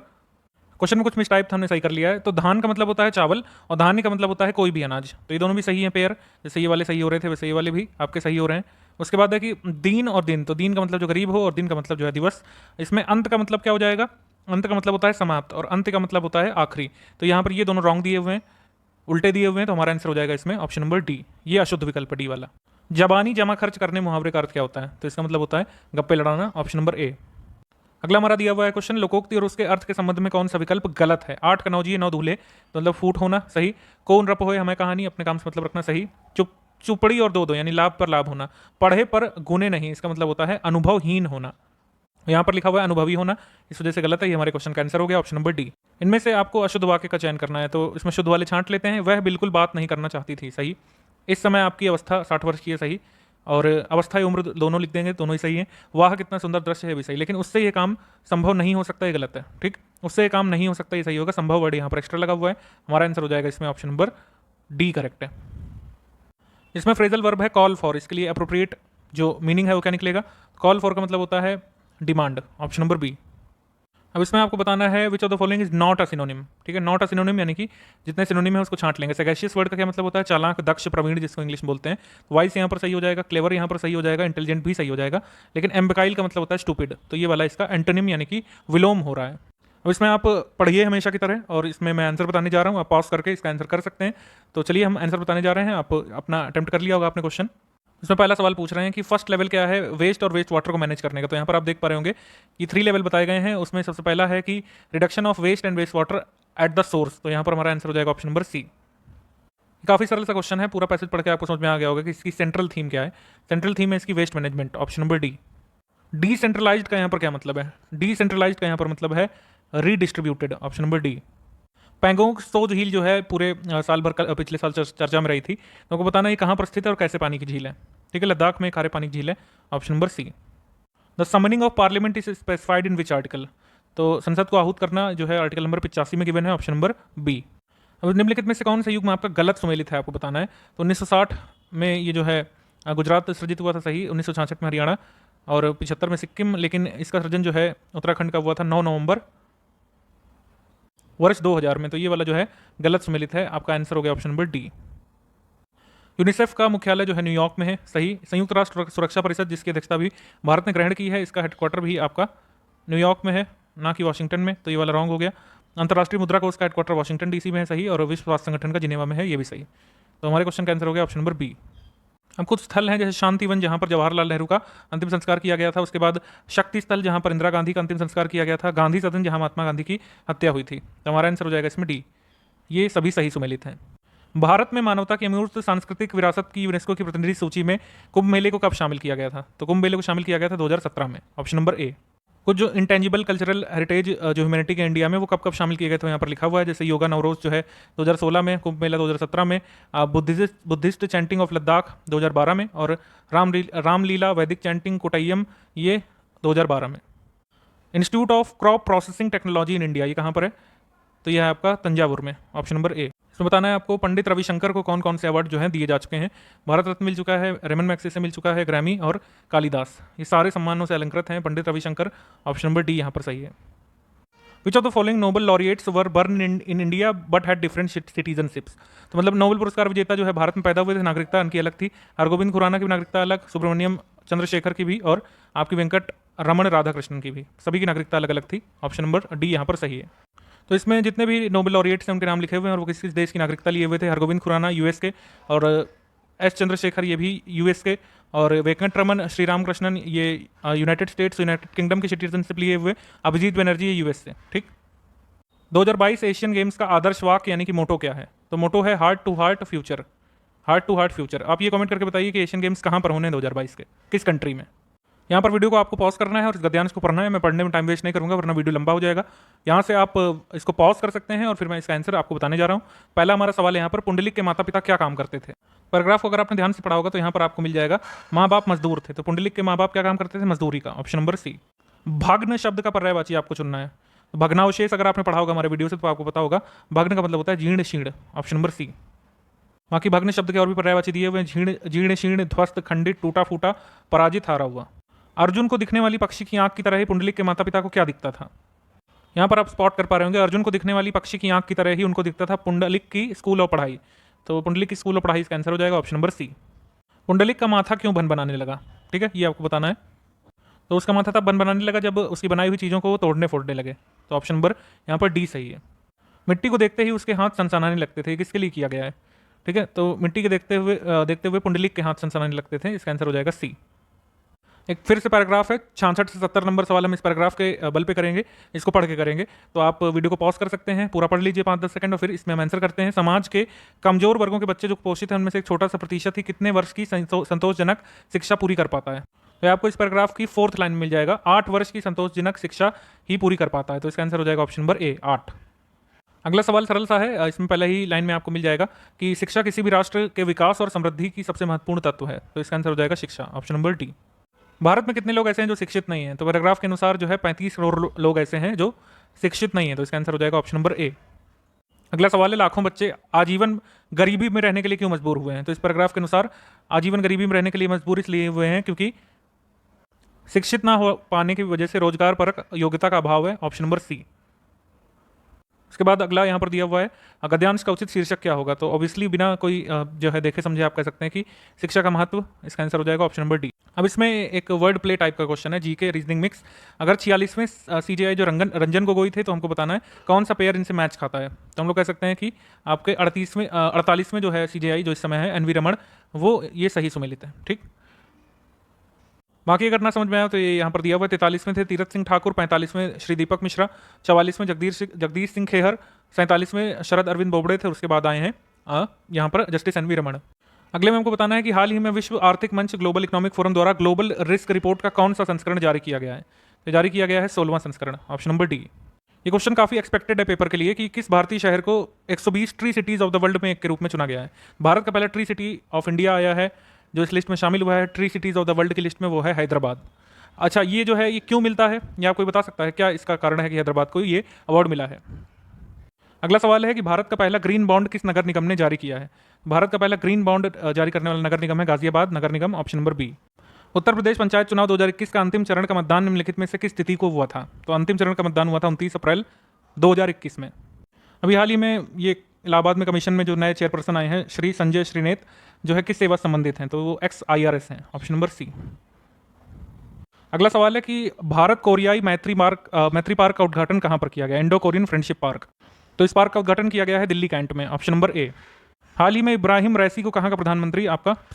क्वेश्चन में कुछ मिसटाइप था, हमने सही कर लिया है। तो धान का मतलब होता है चावल और धान्य का मतलब होता है कोई भी अनाज। तो ये दोनों भी सही है पेयर, जैसे ये वाले सही हो रहे थे वैसे ये वाले भी आपके सही हो रहे हैं। उसके बाद है कि दीन और दिन, तो दीन का मतलब जो गरीब हो और दिन का मतलब जो है दिवस। इसमें अंत का मतलब क्या हो जाएगा, अंत का मतलब होता है समाप्त और अंत का मतलब होता है आखिरी। तो यहाँ पर ये दोनों रॉन्ग दिए हुए हैं। उल्टे दिए हुए हैं, तो हमारा आंसर हो जाएगा इसमें ऑप्शन नंबर डी, ये अशुद्ध विकल्प डी वाला। जबानी जमा खर्च करने मुहावरे का अर्थ क्या होता है? तो इसका मतलब होता है गप्पे लड़ाना, ऑप्शन नंबर ए। अगला हमारा दिया हुआ है क्वेश्चन, लोकोक्ति और उसके अर्थ के संबंध में कौन सा विकल्प गलत है? 8 कनौजिए 9 दूल्हे, तो मतलब फूट होना सही। कौन रप होए हमें कहानी, अपने काम से मतलब रखना सही। चुपड़ी और दो यानी लाभ पर लाभ होना। पढ़े पर गुने नहीं, इसका मतलब होता है अनुभवहीन होना। यहाँ पर लिखा हुआ है अनुभवी होना, इस वजह से गलत है, ये हमारे क्वेश्चन का आंसर हो गया ऑप्शन नंबर डी। इनमें से आपको अशुद्ध वाक्य का चयन करना है, तो इसमें शुद्ध वाले छांट लेते हैं। वह बिल्कुल बात नहीं करना चाहती थी, सही। इस समय आपकी अवस्था 60 वर्ष की है, सही। और अवस्था या उम्र दोनों लिख देंगे, दोनों ही सही है। वाह कितना सुंदर दृश्य है भी सही, लेकिन उससे ये काम संभव नहीं हो सकता, ये गलत है, ठीक। उससे ये काम नहीं हो सकता, ये सही होगा। संभव वर्ड यहाँ पर एक्स्ट्रा लगा हुआ है, हमारा आंसर हो जाएगा इसमें ऑप्शन नंबर डी करेक्ट है। इसमें फ्रेजल वर्ब है कॉल फॉर, इसके लिए अप्रोप्रिएट जो मीनिंग है वो क्या निकलेगा? कॉल फॉर का मतलब होता है डिमांड, ऑप्शन नंबर बी। अब इसमें आपको बताना है which of the following is not a synonym, ठीक है। नॉट अ सिनोनिम यानी कि जितने सिनोनिम है उसको छांट लेंगे। सैगेशियस वर्ड का क्या मतलब होता है? चालाक, दक्ष, प्रवीण, जिसको इंग्लिश में बोलते हैं। वाइस यहाँ पर सही हो जाएगा, क्लेवर यहाँ पर सही हो जाएगा, इंटेलिजेंट भी सही हो जाएगा। लेकिन एम्बेकाइल का मतलब होता है स्टूपिड, तो ये वाला इसका एंटोनिम यानी कि विलोम हो रहा है। अब इसमें आप पढ़िए हमेशा की तरह, और इसमें मैं आंसर बताने जा रहा हूँ, आप पॉज करके इसका आंसर कर सकते हैं। तो चलिए हम आंसर बताने जा रहे हैं, आप अपना अटेम्प्ट कर लिया होगा आपने क्वेश्चन। इसमें पहला सवाल पूछ रहे हैं कि फर्स्ट लेवल क्या है वेस्ट और वेस्ट वाटर को मैनेज करने का। तो यहाँ पर आप देख पा रहे होंगे कि 3 लेवल बताए गए हैं। उसमें सबसे पहला है कि reduction of waste and waste water at the source, तो यहाँ पर हमारा आंसर हो जाएगा ऑप्शन नंबर सी। काफ़ी सरल सा क्वेश्चन है, पूरा पैसेज पढ़ के आपको समझ में आ गया होगा कि इसकी सेंट्रल थीम क्या है। सेंट्रल थीम है इसकी waste management, option number D. Decentralized का यहाँ पर क्या मतलब है? डिसेंट्रलाइज्ड का यहाँ पर मतलब है redistributed, option number D. Pangong Tso झील जो है पूरे साल भर पिछले साल चर्चा में रही थी, तो आपको बताना ये कहाँ पर स्थित है और कैसे पानी की झील है, ठीक है। लद्दाख में खारे पानी की झील है, option number C. The summoning of parliament is specified in which article, तो संसद को आहूत करना जो है आर्टिकल नंबर 85 में गिवन है, ऑप्शन नंबर बी। अब निम्नलिखित में से कौन सा युग में आपका गलत सुमेलित है, आपको बताना है। तो 1960 में ये जो है गुजरात सृजित हुआ था, सही। 1966 में हरियाणा, और 75 में सिक्किम, लेकिन इसका सृजन जो है उत्तराखंड का हुआ था 9 नवंबर वर्ष 2000 में, तो ये वाला जो है गलत सुमेलित है, आपका आंसर हो गया ऑप्शन नंबर डी। यूनिसेफ का मुख्यालय जो है न्यूयॉर्क में है, सही। संयुक्त राष्ट्र सुरक्षा परिषद जिसकी अध्यक्षता भी भारत ने ग्रहण की है, इसका हेडक्वार्टर भी आपका न्यूयॉर्क में है, ना कि वाशिंगटन में, तो ये वाला रॉन्ग हो गया। अंतर्राष्ट्रीय मुद्रा कोष का हेडक्वार्टर वाशिंगटन डीसी में है, सही। और विश्व स्वास्थ्य संगठन का जिनेवा में है, ये भी सही। तो हमारे क्वेश्चन का आंसर हो गया ऑप्शन नंबर बी। अब कुछ स्थल हैं जैसे शांतिवन जहां पर जवाहरलाल नेहरू का अंतिम संस्कार किया गया था, उसके बाद शक्ति स्थल जहां पर इंदिरा गांधी का अंतिम संस्कार किया गया था, गांधी सदन जहां महात्मा गांधी की हत्या हुई थी। तो हमारा आंसर हो जाएगा इसमें डी, ये सभी सही सुमेलित हैं। भारत में मानवता की अमूर्त सांस्कृतिक विरासत की यूनेस्को की प्रतिनिधि सूची में कुंभ मेले को कब शामिल किया गया था? तो कुंभ मेले को शामिल किया गया था 2017 में, ऑप्शन नंबर ए। कुछ जो इंटेंजिबल कल्चरल हेरिटेज जो ह्यूमैनिटी के इंडिया में वो कब कब शामिल किए गए थे यहाँ पर लिखा हुआ है, जैसे योगा नवरोज जो है 2016 में, कुंभ मेला 2017 में, बुद्धिस्ट चैंटिंग ऑफ लद्दाख 2012 में, और रामलीला वैदिक चैंटिंग कोटैयम ये 2012 में। Institute of crop processing technology in India ये कहाँ पर है? तो यह है आपका तंजावुर में, ऑप्शन नंबर ए। इसमें बताना है आपको पंडित रविशंकर को कौन कौन से अवार्ड जो हैं दिए जा चुके हैं। भारत रत्न मिल चुका है, रेमन मैग्सेसे मिल चुका है, ग्रैमी और कालिदास, ये सारे सम्मानों से अलंकृत हैं Pandit Ravishankar, option number D यहाँ पर सही है। Which of the following Nobel laureates were born in India but had different citizenships, तो मतलब नोबेल पुरस्कार विजेता जो है भारत में पैदा हुए थे, नागरिकता उनकी अलग थी। हरगोविंद खुराना की नागरिकता अलग, सुब्रमण्यम चंद्रशेखर की भी, और आपकी वेंकट रमण राधाकृष्णन की भी, सभी की नागरिकता अलग अलग थी, ऑप्शन नंबर डी यहाँ पर सही है। तो इसमें जितने भी नोबेल लॉरिएट्स हैं उनके नाम लिखे हुए हैं और वो किस किस देश की नागरिकता लिए हुए थे। हरगोविंद खुराना यूएस के, और एस चंद्रशेखर ये भी यूएस के, और वेंकट रमन श्री रामकृष्णन ये यूनाइटेड स्टेट्स यूनाइटेड किंगडम की सिटीजनशिप लिए हुए। अभिजीत बनर्जी ये यूएस से, ठीक। 2022 एशियन गेम्स का आदर्श वाक्य यानी कि मोटो क्या है? तो मोटो है heart to heart future, heart to heart future. आप ये कमेंट करके बताइए कि एशियन गेम्स कहाँ पर होने 2022 के, किस कंट्री में। यहाँ पर वीडियो को आपको पॉज करना है और इस गद्यांश को पढ़ना है, मैं पढ़ने में टाइम वेस्ट नहीं करूँगा वरना वीडियो लंबा हो जाएगा। यहाँ से आप इसको पॉज कर सकते हैं और फिर मैं इसका आंसर आपको बताने जा रहा हूँ। पहला हमारा सवाल यहाँ पर, पुंडलिक के माता पिता क्या काम करते थे? पैराग्राफ को अगर आपने ध्यान से पढ़ा होगा तो यहाँ पर आपको मिल जाएगा माँ बाप मजदूर थे, तो पुंडलिक के माँ बाप क्या काम करते थे? मजदूरी का, ऑप्शन नंबर सी। भग्न शब्द का पर्यायवाची आपको चुनना है। भग्नावशेष अगर आपने पढ़ा होगा हमारे वीडियो से तो आपको पता होगा भग्न का मतलब होता है जीर्ण शीर्ण, ऑप्शन नंबर सी। बाकी भग्न शब्द के और भी पर्यायवाची दिए हुए हैं, जीर्ण शीर्ण, ध्वस्त, खंडित, टूटा फूटा, पराजित, हारा हुआ। अर्जुन को दिखने वाली पक्षी की आंख की तरह ही पुंडलिक के माता पिता को क्या दिखता था? यहाँ पर आप स्पॉट कर पा रहे होंगे, अर्जुन को दिखने वाली पक्षी की आंख की तरह ही उनको दिखता था पुंडलिक की स्कूल और पढ़ाई, तो पुंडलिक की स्कूल और पढ़ाई इसका आंसर हो जाएगा ऑप्शन नंबर सी। पुंडलिक का माथा क्यों बन बनाने लगा? ठीक है, ये आपको बताना है। तो उसका माथा तब बन बनाने लगा जब उसकी बनाई हुई चीज़ों को वो तोड़ने फोड़ने लगे, तो ऑप्शन नंबर यहाँ पर डी सही है। मिट्टी को देखते ही उसके हाथ सनसनाने लगते थे, किसके लिए किया गया है? ठीक है, तो मिट्टी के देखते हुए पुंडलिक के हाथ सनसनाने लगते थे, इसका आंसर हो जाएगा सी। एक फिर से पैराग्राफ है, 66 से 70 नंबर सवाल हम इस पैराग्राफ के बल पे करेंगे, इसको पढ़ के करेंगे। तो आप वीडियो को पॉज कर सकते हैं, पूरा पढ़ लीजिए 5-10 सेकंड, और फिर इसमें हम आंसर करते हैं। समाज के कमजोर वर्गों के बच्चे जो कुपोषित हैं उनमें से एक छोटा सा प्रतिशत ही कितने वर्ष की संतोषजनक शिक्षा पूरी कर पाता है? तो आपको इस पैराग्राफ की 4th लाइन मिल जाएगा, 8 वर्ष की संतोषजनक शिक्षा ही पूरी कर पाता है। तो इसका आंसर हो जाएगा ऑप्शन नंबर ए, 8। अगला सवाल सरल सा है, इसमें पहले ही लाइन में आपको मिल जाएगा कि शिक्षा किसी भी राष्ट्र के विकास और समृद्धि की सबसे महत्वपूर्ण तत्व है। तो इसका आंसर हो जाएगा शिक्षा, ऑप्शन नंबर डी। भारत में कितने लोग ऐसे हैं जो शिक्षित नहीं हैं? तो पैराग्राफ के अनुसार जो है 35 करोड़ लोग ऐसे हैं जो शिक्षित नहीं है। तो इसका आंसर हो जाएगा ऑप्शन नंबर ए। अगला सवाल है, लाखों बच्चे आजीवन गरीबी में रहने के लिए क्यों मजबूर हुए हैं? तो इस पैराग्राफ के अनुसार आजीवन गरीबी में रहने के लिए मजबूर इसलिए हुए हैं क्योंकि शिक्षित ना हो पाने की वजह से रोजगार परक योग्यता का अभाव है, ऑप्शन नंबर सी। उसके बाद अगला यहाँ पर दिया हुआ है, गद्यांश का उचित शीर्षक क्या होगा? तो ऑब्वियसली बिना कोई जो है देखे समझे आप कह सकते हैं कि शिक्षा का महत्व, इसका आंसर हो जाएगा ऑप्शन नंबर डी। अब इसमें एक वर्ड प्ले टाइप का क्वेश्चन है, जीके रीजनिंग मिक्स। अगर 46वें सीजेआई जो रंजन गोगोई थे, तो हमको बताना है कौन सा पेयर इनसे मैच खाता है। तो हम लोग कह सकते हैं कि आपके 48वें जो है सीजेआई जो इस समय है एनवी रमन, वो ये सही सुमेलित है। ठीक, बाकी अगर ना समझ में आया तो ये यहाँ पर दिया हुआ है। 43वें थे तीरथ सिंह ठाकुर, 45वें श्री दीपक मिश्रा, 44वें जगदीश सिंह खेहर, 47वें शरद अरविंद बोबड़े थे। उसके बाद आए हैं यहाँ पर जस्टिस एनवी रमन। अगले में हमको बताना है कि हाल ही में विश्व आर्थिक मंच ग्लोबल इकोनॉमिक फोरम द्वारा ग्लोबल रिस्क रिपोर्ट का कौन सा संस्करण जारी किया गया है? तो जारी किया गया है 16वां संस्करण, ऑप्शन नंबर डी। ये क्वेश्चन काफी एक्सपेक्टेड है पेपर के लिए कि किस भारतीय शहर को 120 tree cities of the world में एक के रूप में चुना गया है। भारत का पहला ट्री सिटी ऑफ इंडिया आया है जो इस लिस्ट में शामिल हुआ है, tree cities of the world की लिस्ट में, वो है हैदराबाद। अच्छा, ये जो है ये क्यों मिलता है, ये आपको बता सकता है क्या इसका कारण है कि हैदराबाद को ये अवार्ड मिला है? अगला सवाल है कि भारत का पहला ग्रीन बॉन्ड किस नगर निगम ने जारी किया है? भारत का पहला ग्रीन बॉन्ड जारी करने वाला नगर निगम है गाजियाबाद नगर निगम, option number B. Uttar Pradesh panchayat चुनाव 2021 का अंतिम चरण का मतदान निम्नलिखित में से किस तिथि को हुआ था? तो अंतिम चरण का मतदान हुआ था 29 अप्रैल 2021 में। अभी हाल ही में ये इलाहाबाद में कमीशन में जो नए चेयरपर्सन आए हैं श्री संजय श्रीनेत, जो है किस सेवा से संबंधित हैं? तो वो XIRS हैं, ऑप्शन नंबर सी। अगला सवाल है कि भारत कोरियाई मैत्री पार्क का उद्घाटन कहाँ पर किया गया? Indo Korean friendship park. तो इस पार्क का उद्घाटन किया गया है दिल्ली कैंट में, ऑप्शन नंबर ए। हाल ही में इब्राहिम रईसी को कहाँ का प्रधानमंत्री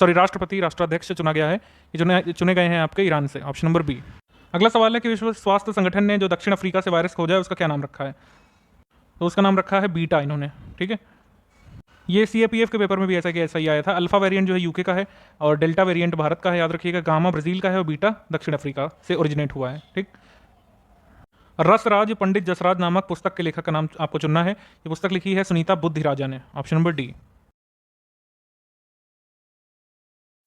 राष्ट्रपति राष्ट्राध्यक्ष चुना गया है? ये चुने गए हैं आपके ईरान से, ऑप्शन नंबर बी। अगला सवाल है कि विश्व स्वास्थ्य संगठन ने जो दक्षिण अफ्रीका से वायरस खोजा है उसका क्या नाम रखा है? तो उसका नाम रखा है बीटा इन्होंने। ठीक है, ये CAPF के पेपर में भी ऐसा ही आया था। अल्फा वेरिएंट जो है यूके का है और डेल्टा वेरिएंट भारत का है, याद रखिएगा। गामा ब्राजील का है और बीटा दक्षिण अफ्रीका से ओरिजिनेट हुआ है। ठीक, रसराज पंडित जसराज नामक पुस्तक के लेखक का नाम आपको चुनना है। ये पुस्तक लिखी है सुनीता बुद्धिराजा ने, option number D.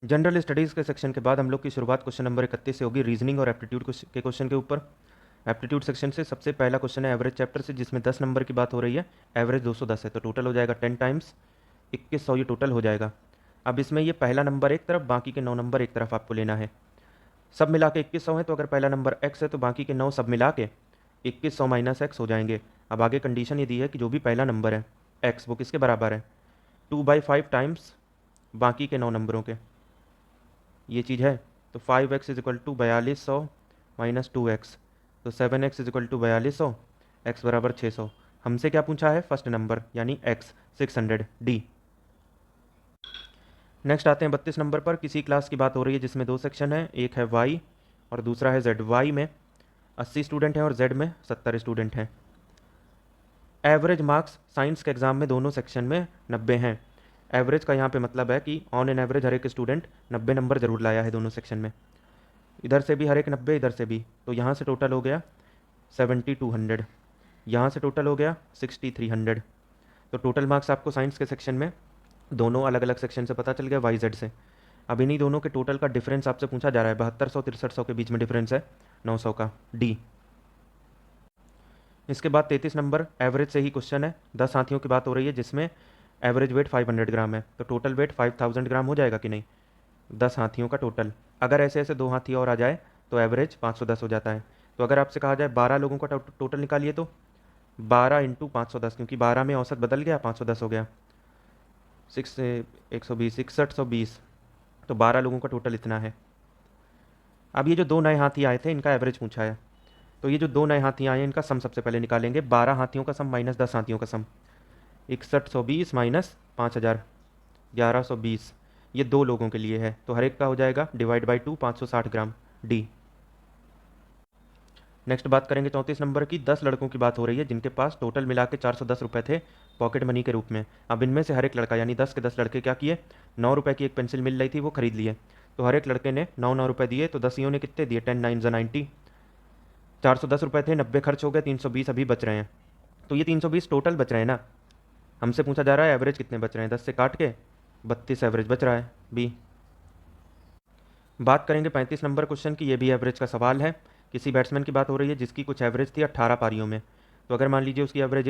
General studies के सेक्शन के बाद हम लोग की शुरुआत क्वेश्चन नंबर 31 से होगी, रीजनिंग और एप्टीट्यूड के क्वेश्चन के ऊपर। एप्टीट्यूड सेक्शन से सबसे पहला क्वेश्चन है एवरेज चैप्टर से, जिसमें 10 नंबर की बात हो रही है। एवरेज 210 है, तो टोटल हो जाएगा 10 टाइम्स 2100, ये टोटल हो जाएगा। अब इसमें ये पहला नंबर एक तरफ, बाकी के 9 नंबर एक तरफ आपको लेना है। सब मिला के 2100 है, तो अगर पहला नंबर x है तो बाकी के 9 सब मिला के 2100 माइनस x हो जाएंगे। अब आगे कंडीशन ये दी है कि जो भी पहला नंबर है x, वो किसके बराबर है? 2/5 टाइम्स बाकी के 9 नंबरों के, ये चीज़ है। तो 5x is equal to 4200 minus 2x, तो 7x is equal to 4200, x बराबर 600। हमसे क्या पूछा है? फर्स्ट नंबर यानी x 600 डी। नेक्स्ट आते हैं 32 नंबर पर। किसी क्लास की बात हो रही है जिसमें 2 सेक्शन है, एक है y और दूसरा है z। y में 80 स्टूडेंट हैं और z में 70 स्टूडेंट हैं। एवरेज मार्क्स साइंस के एग्ज़ाम में दोनों सेक्शन में 90 हैं। एवरेज का यहाँ पे मतलब है कि ऑन एन एवरेज हर एक स्टूडेंट 90 नंबर ज़रूर लाया है दोनों सेक्शन में। इधर से भी हर एक 90, इधर से भी, तो यहाँ से टोटल हो गया 7200, यहाँ से टोटल हो गया 6300। तो टोटल मार्क्स आपको साइंस के सेक्शन में दोनों अलग अलग सेक्शन से पता चल गया YZ से। अब इन्हीं दोनों के टोटल का डिफरेंस आपसे पूछा जा रहा है। 7200-6300 के बीच में डिफरेंस है 900 का, डी। इसके बाद 33 नंबर एवरेज से ही क्वेश्चन है। 10 हाथियों की बात हो रही है जिसमें एवरेज वेट 500 ग्राम है, तो टोटल वेट 5000 ग्राम हो जाएगा कि नहीं? 10 हाथियों का टोटल। अगर ऐसे ऐसे 2 हाथी और आ जाए तो एवरेज 510 हो जाता है। तो अगर आपसे कहा जाए 12 लोगों का टोटल निकालिए, तो 12 इंटू 510, क्योंकि 12 में औसत बदल गया, 510 हो गया। 120, 6120, तो 12 लोगों का टोटल इतना है। अब ये जो 2 नए हाथी आए थे इनका एवरेज पूछा है। तो ये जो दो नए हाथी आए हैं इनका सम सबसे पहले निकालेंगे। 12 हाथियों का सम माइनस 10 हाथियों का सम, 6120 माइनस 5000, 1120। ये दो लोगों के लिए है तो हर एक का हो जाएगा divide by 2, 560 gram D. Next बात करेंगे 34 नंबर की। 10 लड़कों की बात हो रही है जिनके पास टोटल मिला के 410 रुपये थे पॉकेट मनी के रूप में। अब इनमें से हर एक लड़का यानी 10 के 10 लड़के क्या किए, 9 रुपये की एक पेंसिल मिल रही थी वो खरीद लिए। तो हर एक लड़के ने 9 रुपये दिए, तो 10 ने कितने दिए, 10 9 90। 410 रुपये थे, 90 खर्च हो गए, 320 अभी बच रहे हैं। तो ये 320 टोटल बच रहे हैं ना। हमसे पूछा जा रहा है एवरेज कितने बच रहे हैं, 10 से काट के 32 एवरेज बच रहा है बी। बात करेंगे 35 नंबर क्वेश्चन की। ये भी एवरेज का सवाल है। किसी बैट्समैन की बात हो रही है जिसकी कुछ एवरेज थी 18 पारियों में। तो अगर मान लीजिए उसकी एवरेज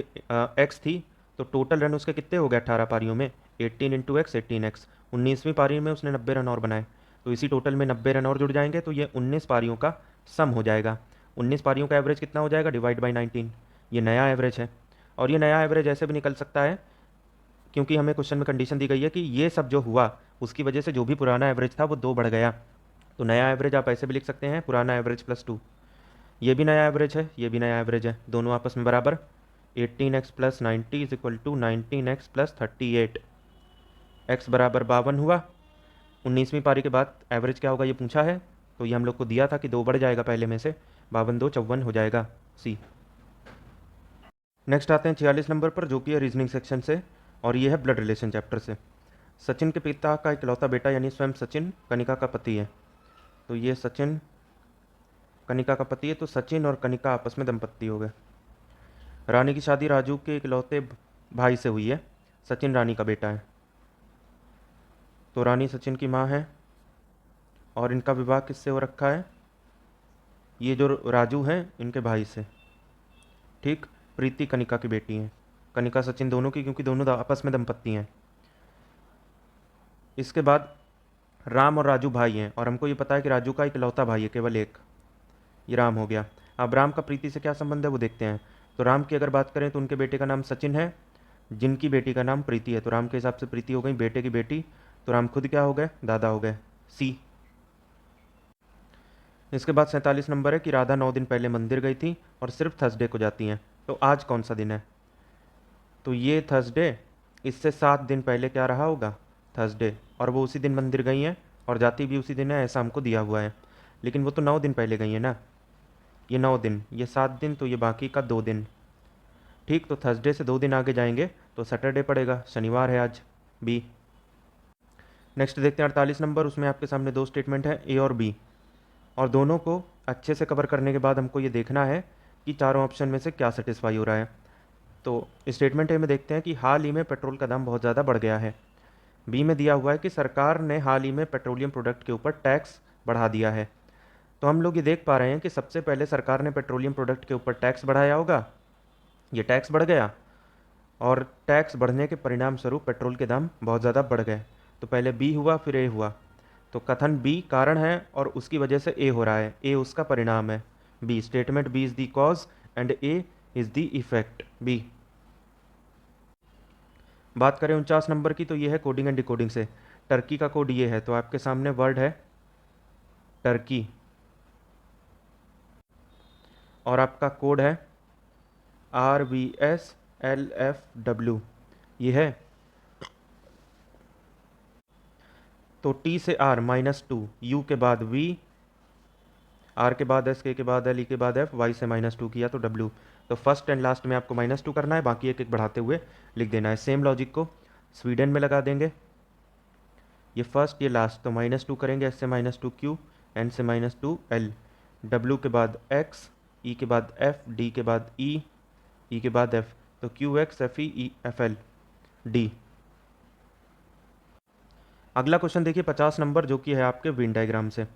एक्स थी तो टोटल रन उसके कितने हो गए 18 पारियों में, 18 इंटू एक्स 18x। 19वीं पारी में उसने 90 रन और बनाए, तो इसी टोटल में 90 रन और जुड़ जाएंगे तो ये 19 पारियों का सम हो जाएगा। 19 पारियों का एवरेज कितना हो जाएगा, डिवाइड बाई 19। ये नया एवरेज है और ये नया एवरेज ऐसे भी निकल सकता है क्योंकि हमें क्वेश्चन में कंडीशन दी गई है कि ये सब जो हुआ उसकी वजह से जो भी पुराना एवरेज था वो 2 बढ़ गया। तो नया एवरेज आप ऐसे भी लिख सकते हैं, पुराना एवरेज प्लस 2। ये भी नया एवरेज है, ये भी नया एवरेज है, दोनों आपस में बराबर। 18x plus 90 is equal to 19x plus 38। x बराबर 52 हुआ। 19वीं पारी के बाद एवरेज क्या होगा ये पूछा है, तो ये हम लोग को दिया था कि 2 बढ़ जाएगा पहले में से, 52 2 54 हो जाएगा सी। नेक्स्ट आते हैं 46 नंबर पर जो कि है रीजनिंग सेक्शन से और ये है ब्लड रिलेशन चैप्टर से। सचिन के पिता का इकलौता बेटा यानी स्वयं सचिन कनिका का पति है। तो ये सचिन कनिका का पति है, तो सचिन और कनिका आपस में दंपत्ति हो गए। रानी की शादी राजू के इकलौते भाई से हुई है, सचिन रानी का बेटा है। तो रानी सचिन की माँ है और इनका विवाह किससे हो रखा है, ये जो राजू हैं इनके भाई से। ठीक, प्रीति कनिका की बेटी है, कनिका सचिन दोनों की, क्योंकि दोनों आपस में दंपत्ति हैं। इसके बाद राम और राजू भाई हैं और हमको ये पता है कि राजू का इकलौता भाई है केवल एक, ये राम हो गया। अब राम का प्रीति से क्या संबंध है वो देखते हैं। तो राम की अगर बात करें तो उनके बेटे का नाम सचिन है जिनकी बेटी का नाम प्रीति है, तो राम के हिसाब से प्रीति हो गई बेटे की बेटी, तो राम खुद क्या हो गए, दादा हो गए सी। इसके बाद 47 नंबर है कि राधा 9 दिन पहले मंदिर गई थी और सिर्फ थर्सडे को जाती हैं। तो आज कौन सा दिन है, तो ये थर्सडे, इससे 7 दिन पहले क्या रहा होगा, थर्सडे, और वो उसी दिन मंदिर गई हैं और जाती भी उसी दिन है ऐसा हमको दिया हुआ है। लेकिन वो तो 9 दिन पहले गई है ना, ये 9 दिन, ये 7 दिन, तो ये बाकी का 2 दिन। ठीक, तो थर्सडे से 2 दिन आगे जाएंगे तो सैटरडे पड़ेगा, शनिवार है आज बी। नेक्स्ट देखते हैं 48 नंबर। उसमें आपके सामने 2 स्टेटमेंट है ए और बी, और दोनों को अच्छे से कवर करने के बाद हमको ये देखना है कि चारों ऑप्शन में से क्या सेटिस्फाई हो रहा है। तो स्टेटमेंट ए में देखते हैं कि हाल ही में पेट्रोल का दाम बहुत ज़्यादा बढ़ गया है। बी में दिया हुआ है कि सरकार ने हाल ही में पेट्रोलियम प्रोडक्ट के ऊपर टैक्स बढ़ा दिया है। तो हम लोग ये देख पा रहे हैं कि सबसे पहले सरकार ने पेट्रोलियम प्रोडक्ट के ऊपर टैक्स बढ़ाया होगा, ये टैक्स बढ़ गया और टैक्स बढ़ने के परिणाम स्वरूप पेट्रोल के दाम बहुत ज़्यादा बढ़ गए। तो पहले बी हुआ फिर ए हुआ, तो कथन बी कारण है और उसकी वजह से ए हो रहा है, ए उसका परिणाम है B. Statement B is the cause and A is the effect B. बात करें 49 नंबर की, तो ये है कोडिंग एंड डिकोडिंग से। टर्की का कोड ये है, तो आपके सामने वर्ड है टर्की और आपका कोड है RBSLFW, ये है। तो T से R -2, U के बाद V, R के बाद S, K के बाद L, E के बाद F, Y से -2 किया तो W। तो फर्स्ट एंड लास्ट में आपको -2 करना है, बाकी एक एक बढ़ाते हुए लिख देना है। सेम लॉजिक को स्वीडन में लगा देंगे, ये फर्स्ट ये लास्ट, तो -2 करेंगे, S से -2 Q, N से -2 L, W के बाद X, E के बाद F, D के बाद E, E के बाद F, तो QX FE FL D। अगला क्वेश्चन देखिए 50 नंबर जो कि है आपके विन डायग्राम से।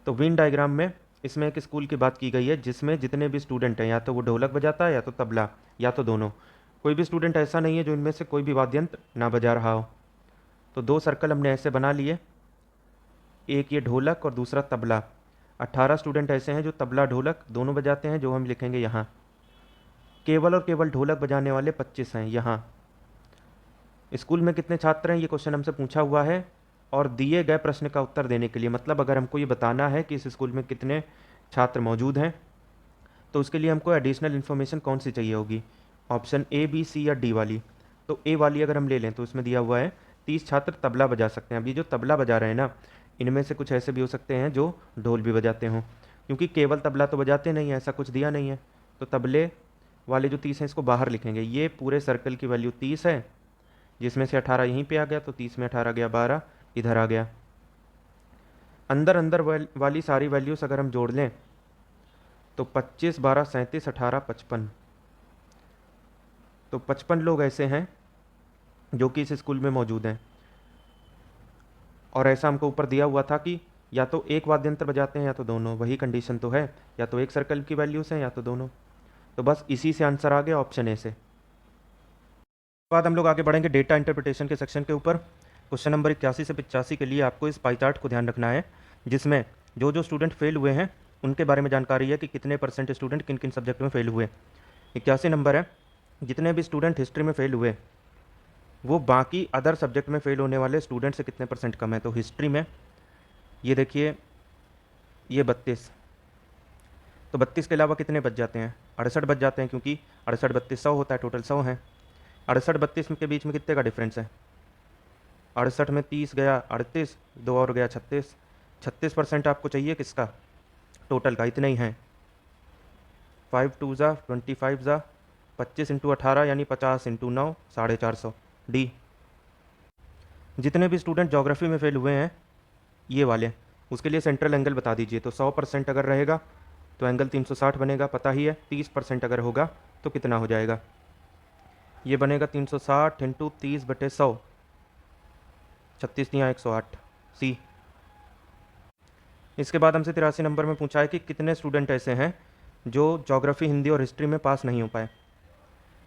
तो विन डायग्राम में इसमें एक स्कूल की बात की गई है जिसमें जितने भी स्टूडेंट हैं या तो वो ढोलक बजाता है या तो तबला या तो दोनों, कोई भी स्टूडेंट ऐसा नहीं है जो इनमें से कोई भी वाद्य यंत्र ना बजा रहा हो। तो 2 सर्कल हमने ऐसे बना लिए, एक ये ढोलक और दूसरा तबला। 18 स्टूडेंट ऐसे हैं जो तबला ढोलक दोनों बजाते हैं, जो हम लिखेंगे यहाँ। केवल और केवल ढोलक बजाने वाले 25 हैं यहाँ। स्कूल में कितने छात्र हैं ये क्वेश्चन हमसे पूछा हुआ है, और दिए गए प्रश्न का उत्तर देने के लिए, मतलब अगर हमको ये बताना है कि इस स्कूल में कितने छात्र मौजूद हैं, तो उसके लिए हमको एडिशनल इन्फॉर्मेशन कौन सी चाहिए होगी, ऑप्शन ए, बी, सी या डी वाली। तो ए वाली अगर हम ले लें तो उसमें दिया हुआ है 30 छात्र तबला बजा सकते हैं। अब ये जो तबला बजा रहे हैं ना, इनमें से कुछ ऐसे भी हो सकते हैं जो ढोल भी बजाते हों, क्योंकि केवल तबला तो बजाते नहीं है, ऐसा कुछ दिया नहीं है। तो तबले वाले जो 30 हैं इसको बाहर लिखेंगे। ये पूरे सर्कल की वैल्यू 30 है, जिसमें से 18 यहीं पे आ गया, तो 30 में 18 गया 12, इधर आ गया। अंदर अंदर वाली सारी वैल्यूज़ अगर हम जोड़ लें तो 25, 12, 37, 18, 55। तो 55 लोग ऐसे हैं जो कि इस स्कूल में मौजूद हैं। और ऐसा हमको ऊपर दिया हुआ था कि या तो एक वाद्य यंत्र बजाते हैं या तो दोनों, वही कंडीशन तो है, या तो एक सर्कल की वैल्यूज़ हैं या तो दोनों। तो बस इसी से आंसर आ गया ऑप्शन ए से। बाद हम लोग आगे बढ़ेंगे डेटा इंटरप्रिटेशन के सेक्शन के ऊपर। क्वेश्चन नंबर 81 से 85 के लिए आपको इस पाई चार्ट को ध्यान रखना है, जिसमें जो जो स्टूडेंट फेल हुए हैं उनके बारे में जानकारी है कि कितने परसेंट स्टूडेंट किन किन सब्जेक्ट में फेल हुए। 81 नंबर है, जितने भी स्टूडेंट हिस्ट्री में फेल हुए वो बाकी अदर सब्जेक्ट में फेल होने वाले स्टूडेंट से कितने परसेंट कम है। तो हिस्ट्री में ये देखिए, ये 32, तो 32 के अलावा कितने बच जाते हैं, 68 बच जाते हैं, क्योंकि 68, 32, 100 होता है, टोटल 100 है। 68, 32 के बीच में कितने का डिफरेंस है, 68 में 30 गया 38, 2 और गया 36। 36% आपको चाहिए किसका, टोटल का, इतने ही हैं। 5 2 ज़ा 25 ज़ा 25 इंटू 18 यानी 50 इंटू 9, 450। डी। जितने भी स्टूडेंट ज्योग्राफी में फेल हुए हैं ये वाले, उसके लिए सेंट्रल एंगल बता दीजिए। तो 100% अगर रहेगा तो एंगल 360 बनेगा, पता ही है। 30% अगर होगा तो कितना हो जाएगा, ये बनेगा 360 इंटू 30/100, 36 या 108। सी। इसके बाद हमसे 83 नंबर में पूछा है कि कितने स्टूडेंट ऐसे हैं जो ज्योग्राफी, हिंदी और हिस्ट्री में पास नहीं हो पाए।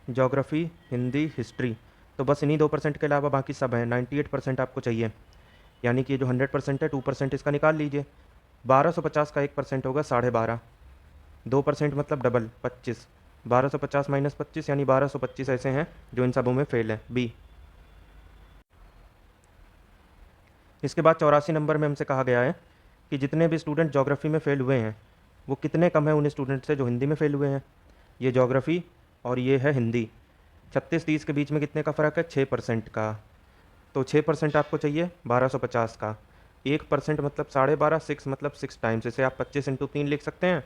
ज्योग्राफी, हिंदी, हिस्ट्री, तो बस इन्हीं 2% के अलावा बाकी सब हैं। 98% आपको चाहिए, यानी कि जो 100% है 2% इसका निकाल लीजिए। 1250 का 1% होगा 12.5, 2% मतलब डबल 25। 1250 माइनस 25 यानी 1225 ऐसे हैं जो इन सबों में फेल है। बी। इसके बाद 84 नंबर में हमसे कहा गया है कि जितने भी स्टूडेंट ज्योग्राफी में फेल हुए हैं वो कितने कम है उन स्टूडेंट से जो हिंदी में फेल हुए हैं। ये ज्योग्राफी और ये है हिंदी। 36-30 के बीच में कितने का फ़र्क है, 6% का। तो 6% आपको चाहिए 1250 का। 1% मतलब 12.5, 6 मतलब 6 टाइम्स। इसे आप 25 इंटू 3 लिख सकते हैं,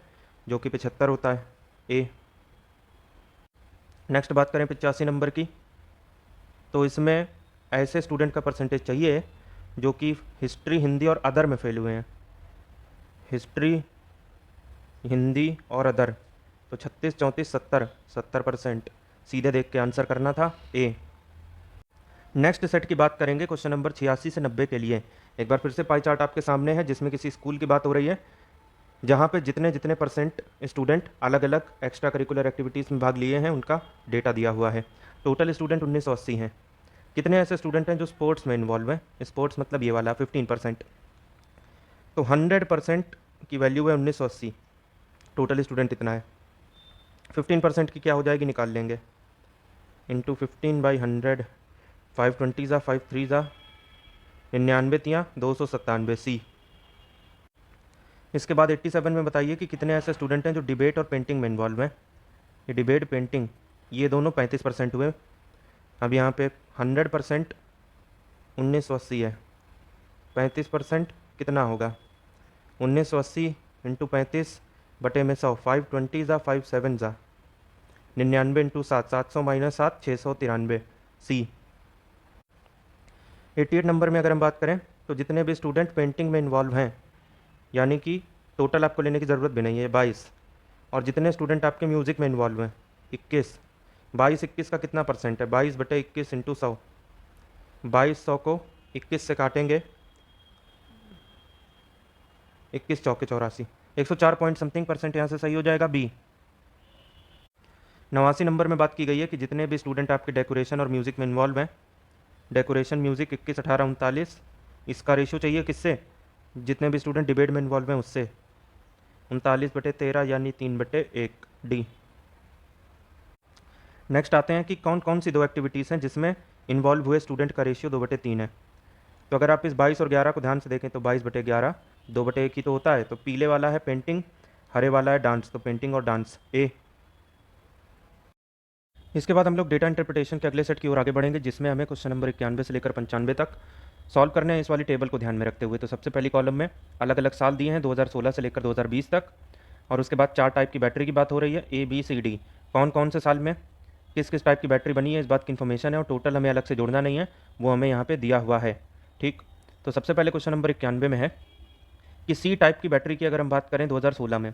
जो कि 75 होता है। ए। नेक्स्ट बात करें 85 नंबर की, तो इसमें ऐसे स्टूडेंट का परसेंटेज चाहिए जो कि हिस्ट्री, हिंदी और अदर में फेल हुए हैं। हिस्ट्री, हिंदी और अदर, तो 36, 34, 70, 70%। सीधे देख के आंसर करना था ए। नेक्स्ट सेट की बात करेंगे क्वेश्चन नंबर 86 से 90 के लिए। एक बार फिर से पाई चार्ट आपके सामने है, जिसमें किसी स्कूल की बात हो रही है जहाँ पे जितने जितने परसेंट स्टूडेंट अलग अलग एक्स्ट्रा करिकुलर एक्टिविटीज़ में भाग लिए हैं उनका डेटा दिया हुआ है। टोटल स्टूडेंट 1980 हैं। कितने ऐसे स्टूडेंट हैं जो स्पोर्ट्स में इन्वॉल्व हैं, स्पोर्ट्स मतलब ये वाला 15%। तो 100% की वैल्यू है 1980, टोटल स्टूडेंट इतना है। 15% की क्या हो जाएगी, निकाल लेंगे, इंटू 15/100, 520 ज़ा 53 ज़ा 99 तियाँ 297। सी। इसके बाद 87 में बताइए कि कितने ऐसे स्टूडेंट हैं जो डिबेट और पेंटिंग में इन्वॉल्व हैं। ये डिबेट, पेंटिंग, ये दोनों 35% हुए। अब यहाँ पे 100% 1980 है, 35% कितना होगा, 1980 इंटू 35/100, 520 ज़ा 57 ज़ा 99 इंटू 7, 700 माइनस 7, 693। सी। 88 नंबर में अगर हम बात करें तो जितने भी स्टूडेंट पेंटिंग में इन्वॉल्व हैं, यानी कि टोटल आपको लेने की ज़रूरत भी नहीं है, 22। और जितने स्टूडेंट आपके म्यूज़िक में इन्वॉल्व हैं 21। 22-21 का कितना परसेंट है, 22/21 इंटू 100। 2200 को 21 से काटेंगे, 21 चौके 84, 104 पॉइंट समथिंग परसेंट यहाँ से सही हो जाएगा। बी। 89 नंबर में बात की गई है कि जितने भी स्टूडेंट आपके डेकोरेशन और म्यूज़िक में इन्वॉल्व हैं, डेकोरेशन, म्यूज़िक 21, 18, 39, इसका रेशो चाहिए किससे, जितने भी स्टूडेंट डिबेट में इन्वॉल्व हैं उससे, 39/13 यानी 3/1। डी। नेक्स्ट आते हैं कि कौन कौन सी 2 एक्टिविटीज़ हैं जिसमें इन्वॉल्व हुए स्टूडेंट का रेशियो 2/3 है। तो अगर आप इस 22 और 11 को ध्यान से देखें तो 22/11 2/1 ही तो होता है। तो पीले वाला है पेंटिंग, हरे वाला है डांस, तो पेंटिंग और डांस ए। इसके बाद हम लोग डेटा इंटरप्रिटेशन के अगले सेट की ओर आगे बढ़ेंगे, जिसमें हमें क्वेश्चन नंबर 91 से लेकर 95 तक सॉल्व करने हैं इस वाली टेबल को ध्यान में रखते हुए। तो सबसे पहली कॉलम में अलग अलग साल दिए हैं 2016 से लेकर 2020 तक, और उसके बाद 4 टाइप की बैटरी की बात हो रही है, ए बी सी डी। कौन कौन से साल में किस किस टाइप की बैटरी बनी है इस बात की इन्फॉर्मेशन है, और टोटल हमें अलग से जोड़ना नहीं है, वो हमें यहाँ पे दिया हुआ है। ठीक, तो सबसे पहले क्वेश्चन नंबर 91 में है कि सी टाइप की बैटरी की अगर हम बात करें 2016 में,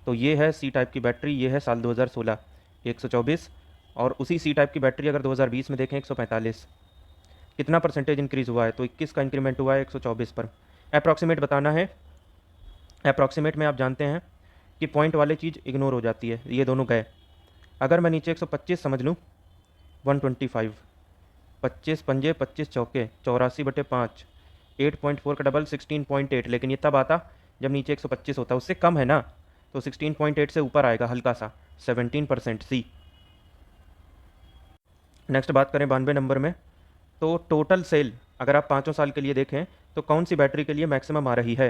तो ये है सी टाइप की बैटरी, ये है साल 2016 124, और उसी सी टाइप की बैटरी अगर 2020 में देखें 145। कितना परसेंटेज इंक्रीज़ हुआ है, तो 21 का इंक्रीमेंट हुआ है 124 पर। अप्रॉक्सीमेट बताना है, अप्रॉक्सीमेट में आप जानते हैं कि पॉइंट वाली चीज़ इग्नोर हो जाती है, ये दोनों गए। अगर मैं नीचे 125 समझ लूँ 125, 25 पंजे 25 चौके 84/5, 8.4 का डबल 16.8, लेकिन ये तब आता जब नीचे 125 होता, उससे कम है ना, तो 16.8 से ऊपर आएगा हल्का सा 17% सी। नेक्स्ट बात करें 92 नंबर में, तो टोटल सेल अगर आप 5 साल के लिए देखें तो कौन सी बैटरी के लिए मैक्सिमम आ रही है,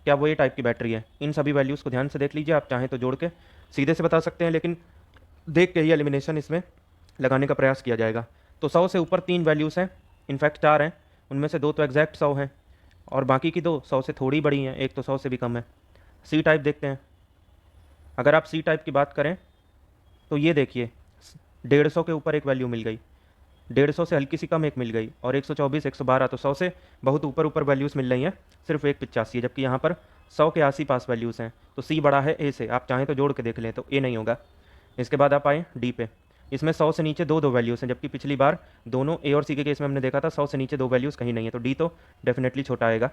क्या वो ये टाइप की बैटरी है। इन सभी वैल्यूज़ को ध्यान से देख लीजिए, आप चाहें तो जोड़ के सीधे से बता सकते हैं, लेकिन देख के ही एलिमिनेशन इसमें लगाने का प्रयास किया जाएगा। तो 100 से ऊपर 3 वैल्यूज़ हैं, इनफैक्ट 4 हैं, उनमें से 2 तो एग्जैक्ट 100 हैं और बाकी की 2 100 से थोड़ी बड़ी हैं, एक तो 100 से भी कम है। सी टाइप देखते हैं, अगर आप सी टाइप की बात करें तो ये देखिए 150 के ऊपर एक वैल्यू मिल गई, 150 से हल्की सी कम एक मिल गई, और 124 112, तो 100 से बहुत ऊपर ऊपर वैल्यूज़ मिल रही हैं, सिर्फ एक 85 है, जबकि यहाँ पर 100 के आस पास वैल्यूज़ हैं। तो सी बड़ा है ए से, आप चाहें तो जोड़ के देख लें, तो ए नहीं होगा। इसके बाद आप आए डी पे, इसमें 100 से नीचे 2 वैल्यूज़ हैं, जबकि पिछली बार दोनों ए और सी के केस में हमने देखा था 100 से नीचे 2 वैल्यूज़ कहीं नहीं है, तो डी तो डेफिनेटली छोटा आएगा।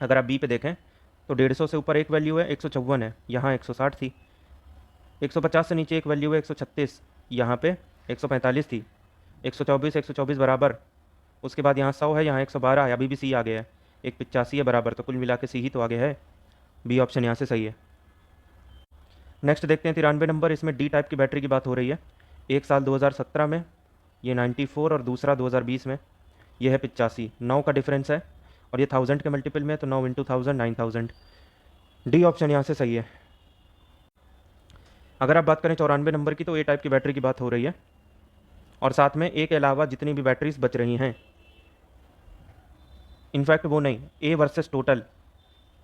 अगर आप बी पे देखें तो 150 से ऊपर एक वैल्यू है 154 है, यहाँ 160 थी, 150 से नीचे एक वैल्यू है 136, यहाँ पे 145 थी, 124 बराबर, उसके बाद यहाँ 100 है, यहाँ 112 है, अभी भी सी आगे है, एक 85 है बराबर, तो कुल मिला के सी ही तो आगे है, बी ऑप्शन यहाँ से सही है। नेक्स्ट देखते हैं 93 नंबर, इसमें डी टाइप की बैटरी की बात हो रही है, एक साल 2017 में ये 94 और दूसरा 2020 में ये है 85, 9 का डिफरेंस है और ये 1000 के मल्टीपल में है, तो 9 × 1000 9000, डी ऑप्शन यहाँ से सही है। अगर आप बात करें 94 नंबर की, तो ए टाइप की बैटरी की बात हो रही है, और साथ में ए के अलावा जितनी भी बैटरीज बच रही हैं, इनफैक्ट वो नहीं, ए वर्सेस टोटल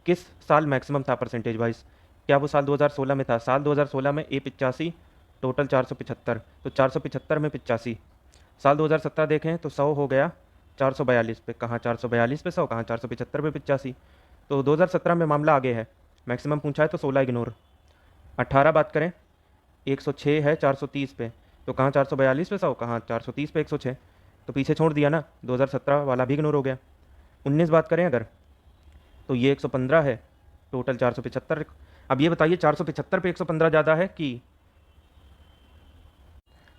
किस साल मैक्सिमम था परसेंटेज वाइज, क्या वो साल 2016 में था, साल 2016 में ए 85, टोटल 475, तो 475 में 85। साल 2017 देखें तो 100 हो गया 442 पे, कहाँ 442 पे 100, कहाँ 475 पे 85, तो 2017 में मामला आगे है, मैक्सिमम पूछा है तो 16 इग्नोर। 18 बात करें 106 है 430 पे, तो कहाँ 442 पे 100, कहाँ 430 पे 106, तो पीछे छोड़ दिया ना, 2017 वाला भी इग्नोर हो गया। 19 बात करें अगर, तो ये 115 है, टोटल 475। अब ये बताइए 475 पे 115 ज़्यादा है कि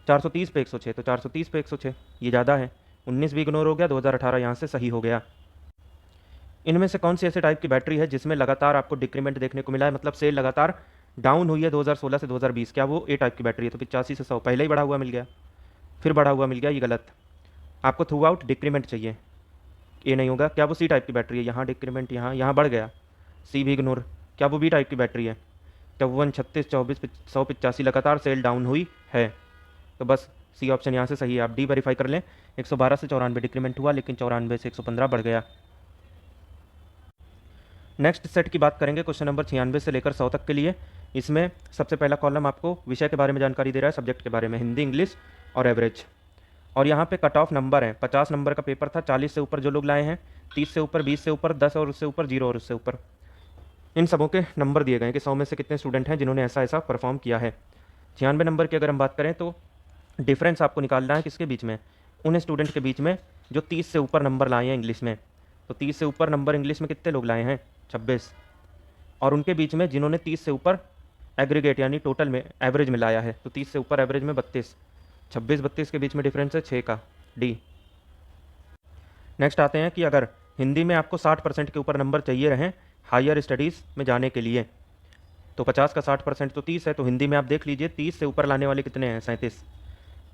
430 पे 106, तो 430 पे 106 ये ज़्यादा है, 19 भी इग्नोर हो गया, 2018 यहाँ से सही हो गया। इनमें से कौन सी ऐसे टाइप की बैटरी है जिसमें लगातार आपको डिक्रीमेंट देखने को मिला है, मतलब सेल लगातार डाउन हुई है 2016 से 2020, क्या वो ए टाइप की बैटरी है, तो 85 से 100 पहले ही बढ़ा हुआ मिल गया, फिर बढ़ा हुआ मिल गया, ये गलत, आपको थ्रू आउट डिक्रीमेंट चाहिए, ए नहीं होगा। क्या वो सी टाइप की बैटरी है, यहाँ डिक्रीमेंट, यहाँ बढ़ गया, सी भी इग्नोर। क्या वो बी टाइप की बैटरी है, 54 36 24 185 लगातार सेल डाउन हुई है, तो बस सी ऑप्शन यहाँ से सही है। आप डी वेरीफाई कर लें, 112 से 94 डिक्रीमेंट हुआ, लेकिन 94 से 115 बढ़ गया। नेक्स्ट सेट की बात करेंगे क्वेश्चन नंबर 96 से लेकर 100 तक के लिए। इसमें सबसे पहला कॉलम आपको विषय के बारे में जानकारी दे रहा है, सब्जेक्ट के बारे में, हिंदी इंग्लिश और एवरेज, और यहाँ पे कट ऑफ नंबर है, 50 नंबर का पेपर था, 40 से ऊपर जो लोग लाए हैं, 30 से ऊपर, 20 से ऊपर, 10 और उससे ऊपर, 0 और उससे ऊपर, इन सबों के नंबर दिए गए हैं कि 100 में से कितने स्टूडेंट हैं जिन्होंने ऐसा ऐसा परफॉर्म किया है। 96 नंबर की अगर हम बात करें तो डिफरेंस आपको निकालना है किसके बीच में, उन स्टूडेंट के बीच में जो 30 से ऊपर नंबर लाए हैं इंग्लिश में, तो 30 से ऊपर नंबर इंग्लिश में कितने लोग लाए हैं, 26, और उनके बीच में जिन्होंने 30 से ऊपर एग्रीगेट यानी टोटल में एवरेज में लाया है, तो 30 से ऊपर एवरेज में 32, 26-32 के बीच में डिफरेंस है 6 का, डी। नेक्स्ट आते हैं कि अगर हिंदी में आपको 60% के ऊपर नंबर चाहिए रहें हायर स्टडीज़ में जाने के लिए, तो 50 का 60% तो 30 है, तो हिंदी में आप देख लीजिए 30 से ऊपर लाने वाले कितने हैं, 37,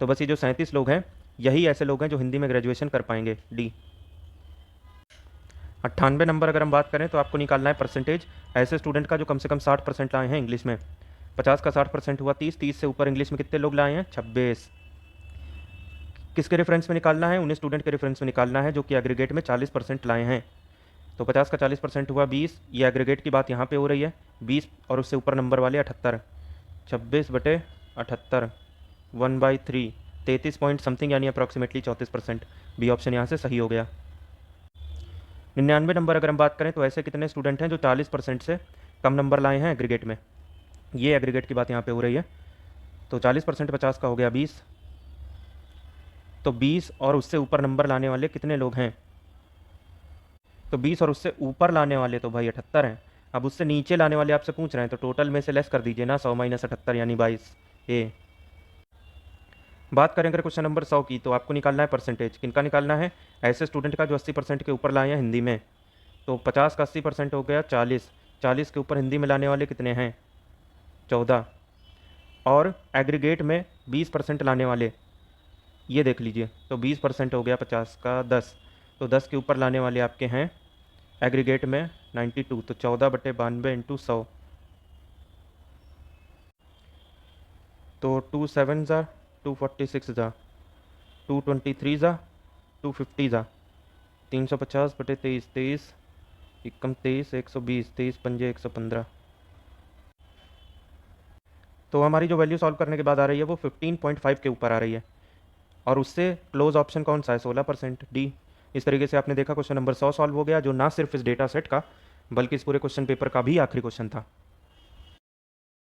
तो बस ये जो 37 लोग हैं यही ऐसे लोग हैं जो हिंदी में ग्रेजुएशन कर पाएंगे, डी। 98 नंबर अगर हम बात करें तो आपको निकालना है परसेंटेज ऐसे स्टूडेंट का जो कम से कम 60% लाए हैं इंग्लिश में। 50 का 60% हुआ 30, 30 से ऊपर इंग्लिश में कितने लोग लाए हैं 26। किसके रेफरेंस में निकालना है, उन्हें स्टूडेंट के रेफरेंस में निकालना है जो कि एग्रीगेट में 40% लाए हैं। तो 50 का 40% हुआ 20, ये एग्रीगेट की बात यहाँ पे हो रही है। 20 और उससे ऊपर नंबर वाले 78, 26/78 1/3 33 पॉइंट समथिंग यानी अप्रॉक्सीमेटली 34%। बी ऑप्शन यहाँ से सही हो गया। 99 नंबर अगर हम बात करें तो ऐसे कितने स्टूडेंट हैं जो 40% से कम नंबर लाए हैं एग्रीगेट में, ये एग्रीगेट की बात यहाँ पे हो रही है। तो 40% 50 का हो गया 20, तो 20 और उससे ऊपर नंबर लाने वाले कितने लोग हैं, तो 20 और उससे ऊपर लाने वाले तो भाई 78 हैं। अब उससे नीचे लाने वाले आपसे पूछ रहे हैं तो टोटल में से लेस कर दीजिए ना, 100 - 78 यानी 22 ए। बात करें अगर क्वेश्चन नंबर 100 की तो आपको निकालना है परसेंटेज, किनका निकालना है, ऐसे स्टूडेंट का जो 80% के ऊपर लाए हैं हिंदी में। तो 50 का 80% हो गया 40, 40 के ऊपर हिंदी में लाने वाले कितने हैं 14, और एग्रीगेट में 20% लाने वाले ये देख लीजिए, तो 20% हो गया 50 का 10, तो 10 के ऊपर लाने वाले आपके हैं एग्रीगेट में 92, तो 14/92 × 100, तो 2 7 ज़ा 246 ज़ा 223 ज़ा 250 ज़ा 350/23 23 एकम 23 120 23 पंजे 115। तो हमारी जो वैल्यू सॉल्व करने के बाद आ रही है वो 15.5 के ऊपर आ रही है, और उससे क्लोज ऑप्शन कौन सा है 16% डी। इस तरीके से आपने देखा क्वेश्चन नंबर 100 सॉल्व हो गया, जो ना सिर्फ इस डेटा सेट का बल्कि इस पूरे क्वेश्चन पेपर का भी आखिरी क्वेश्चन था।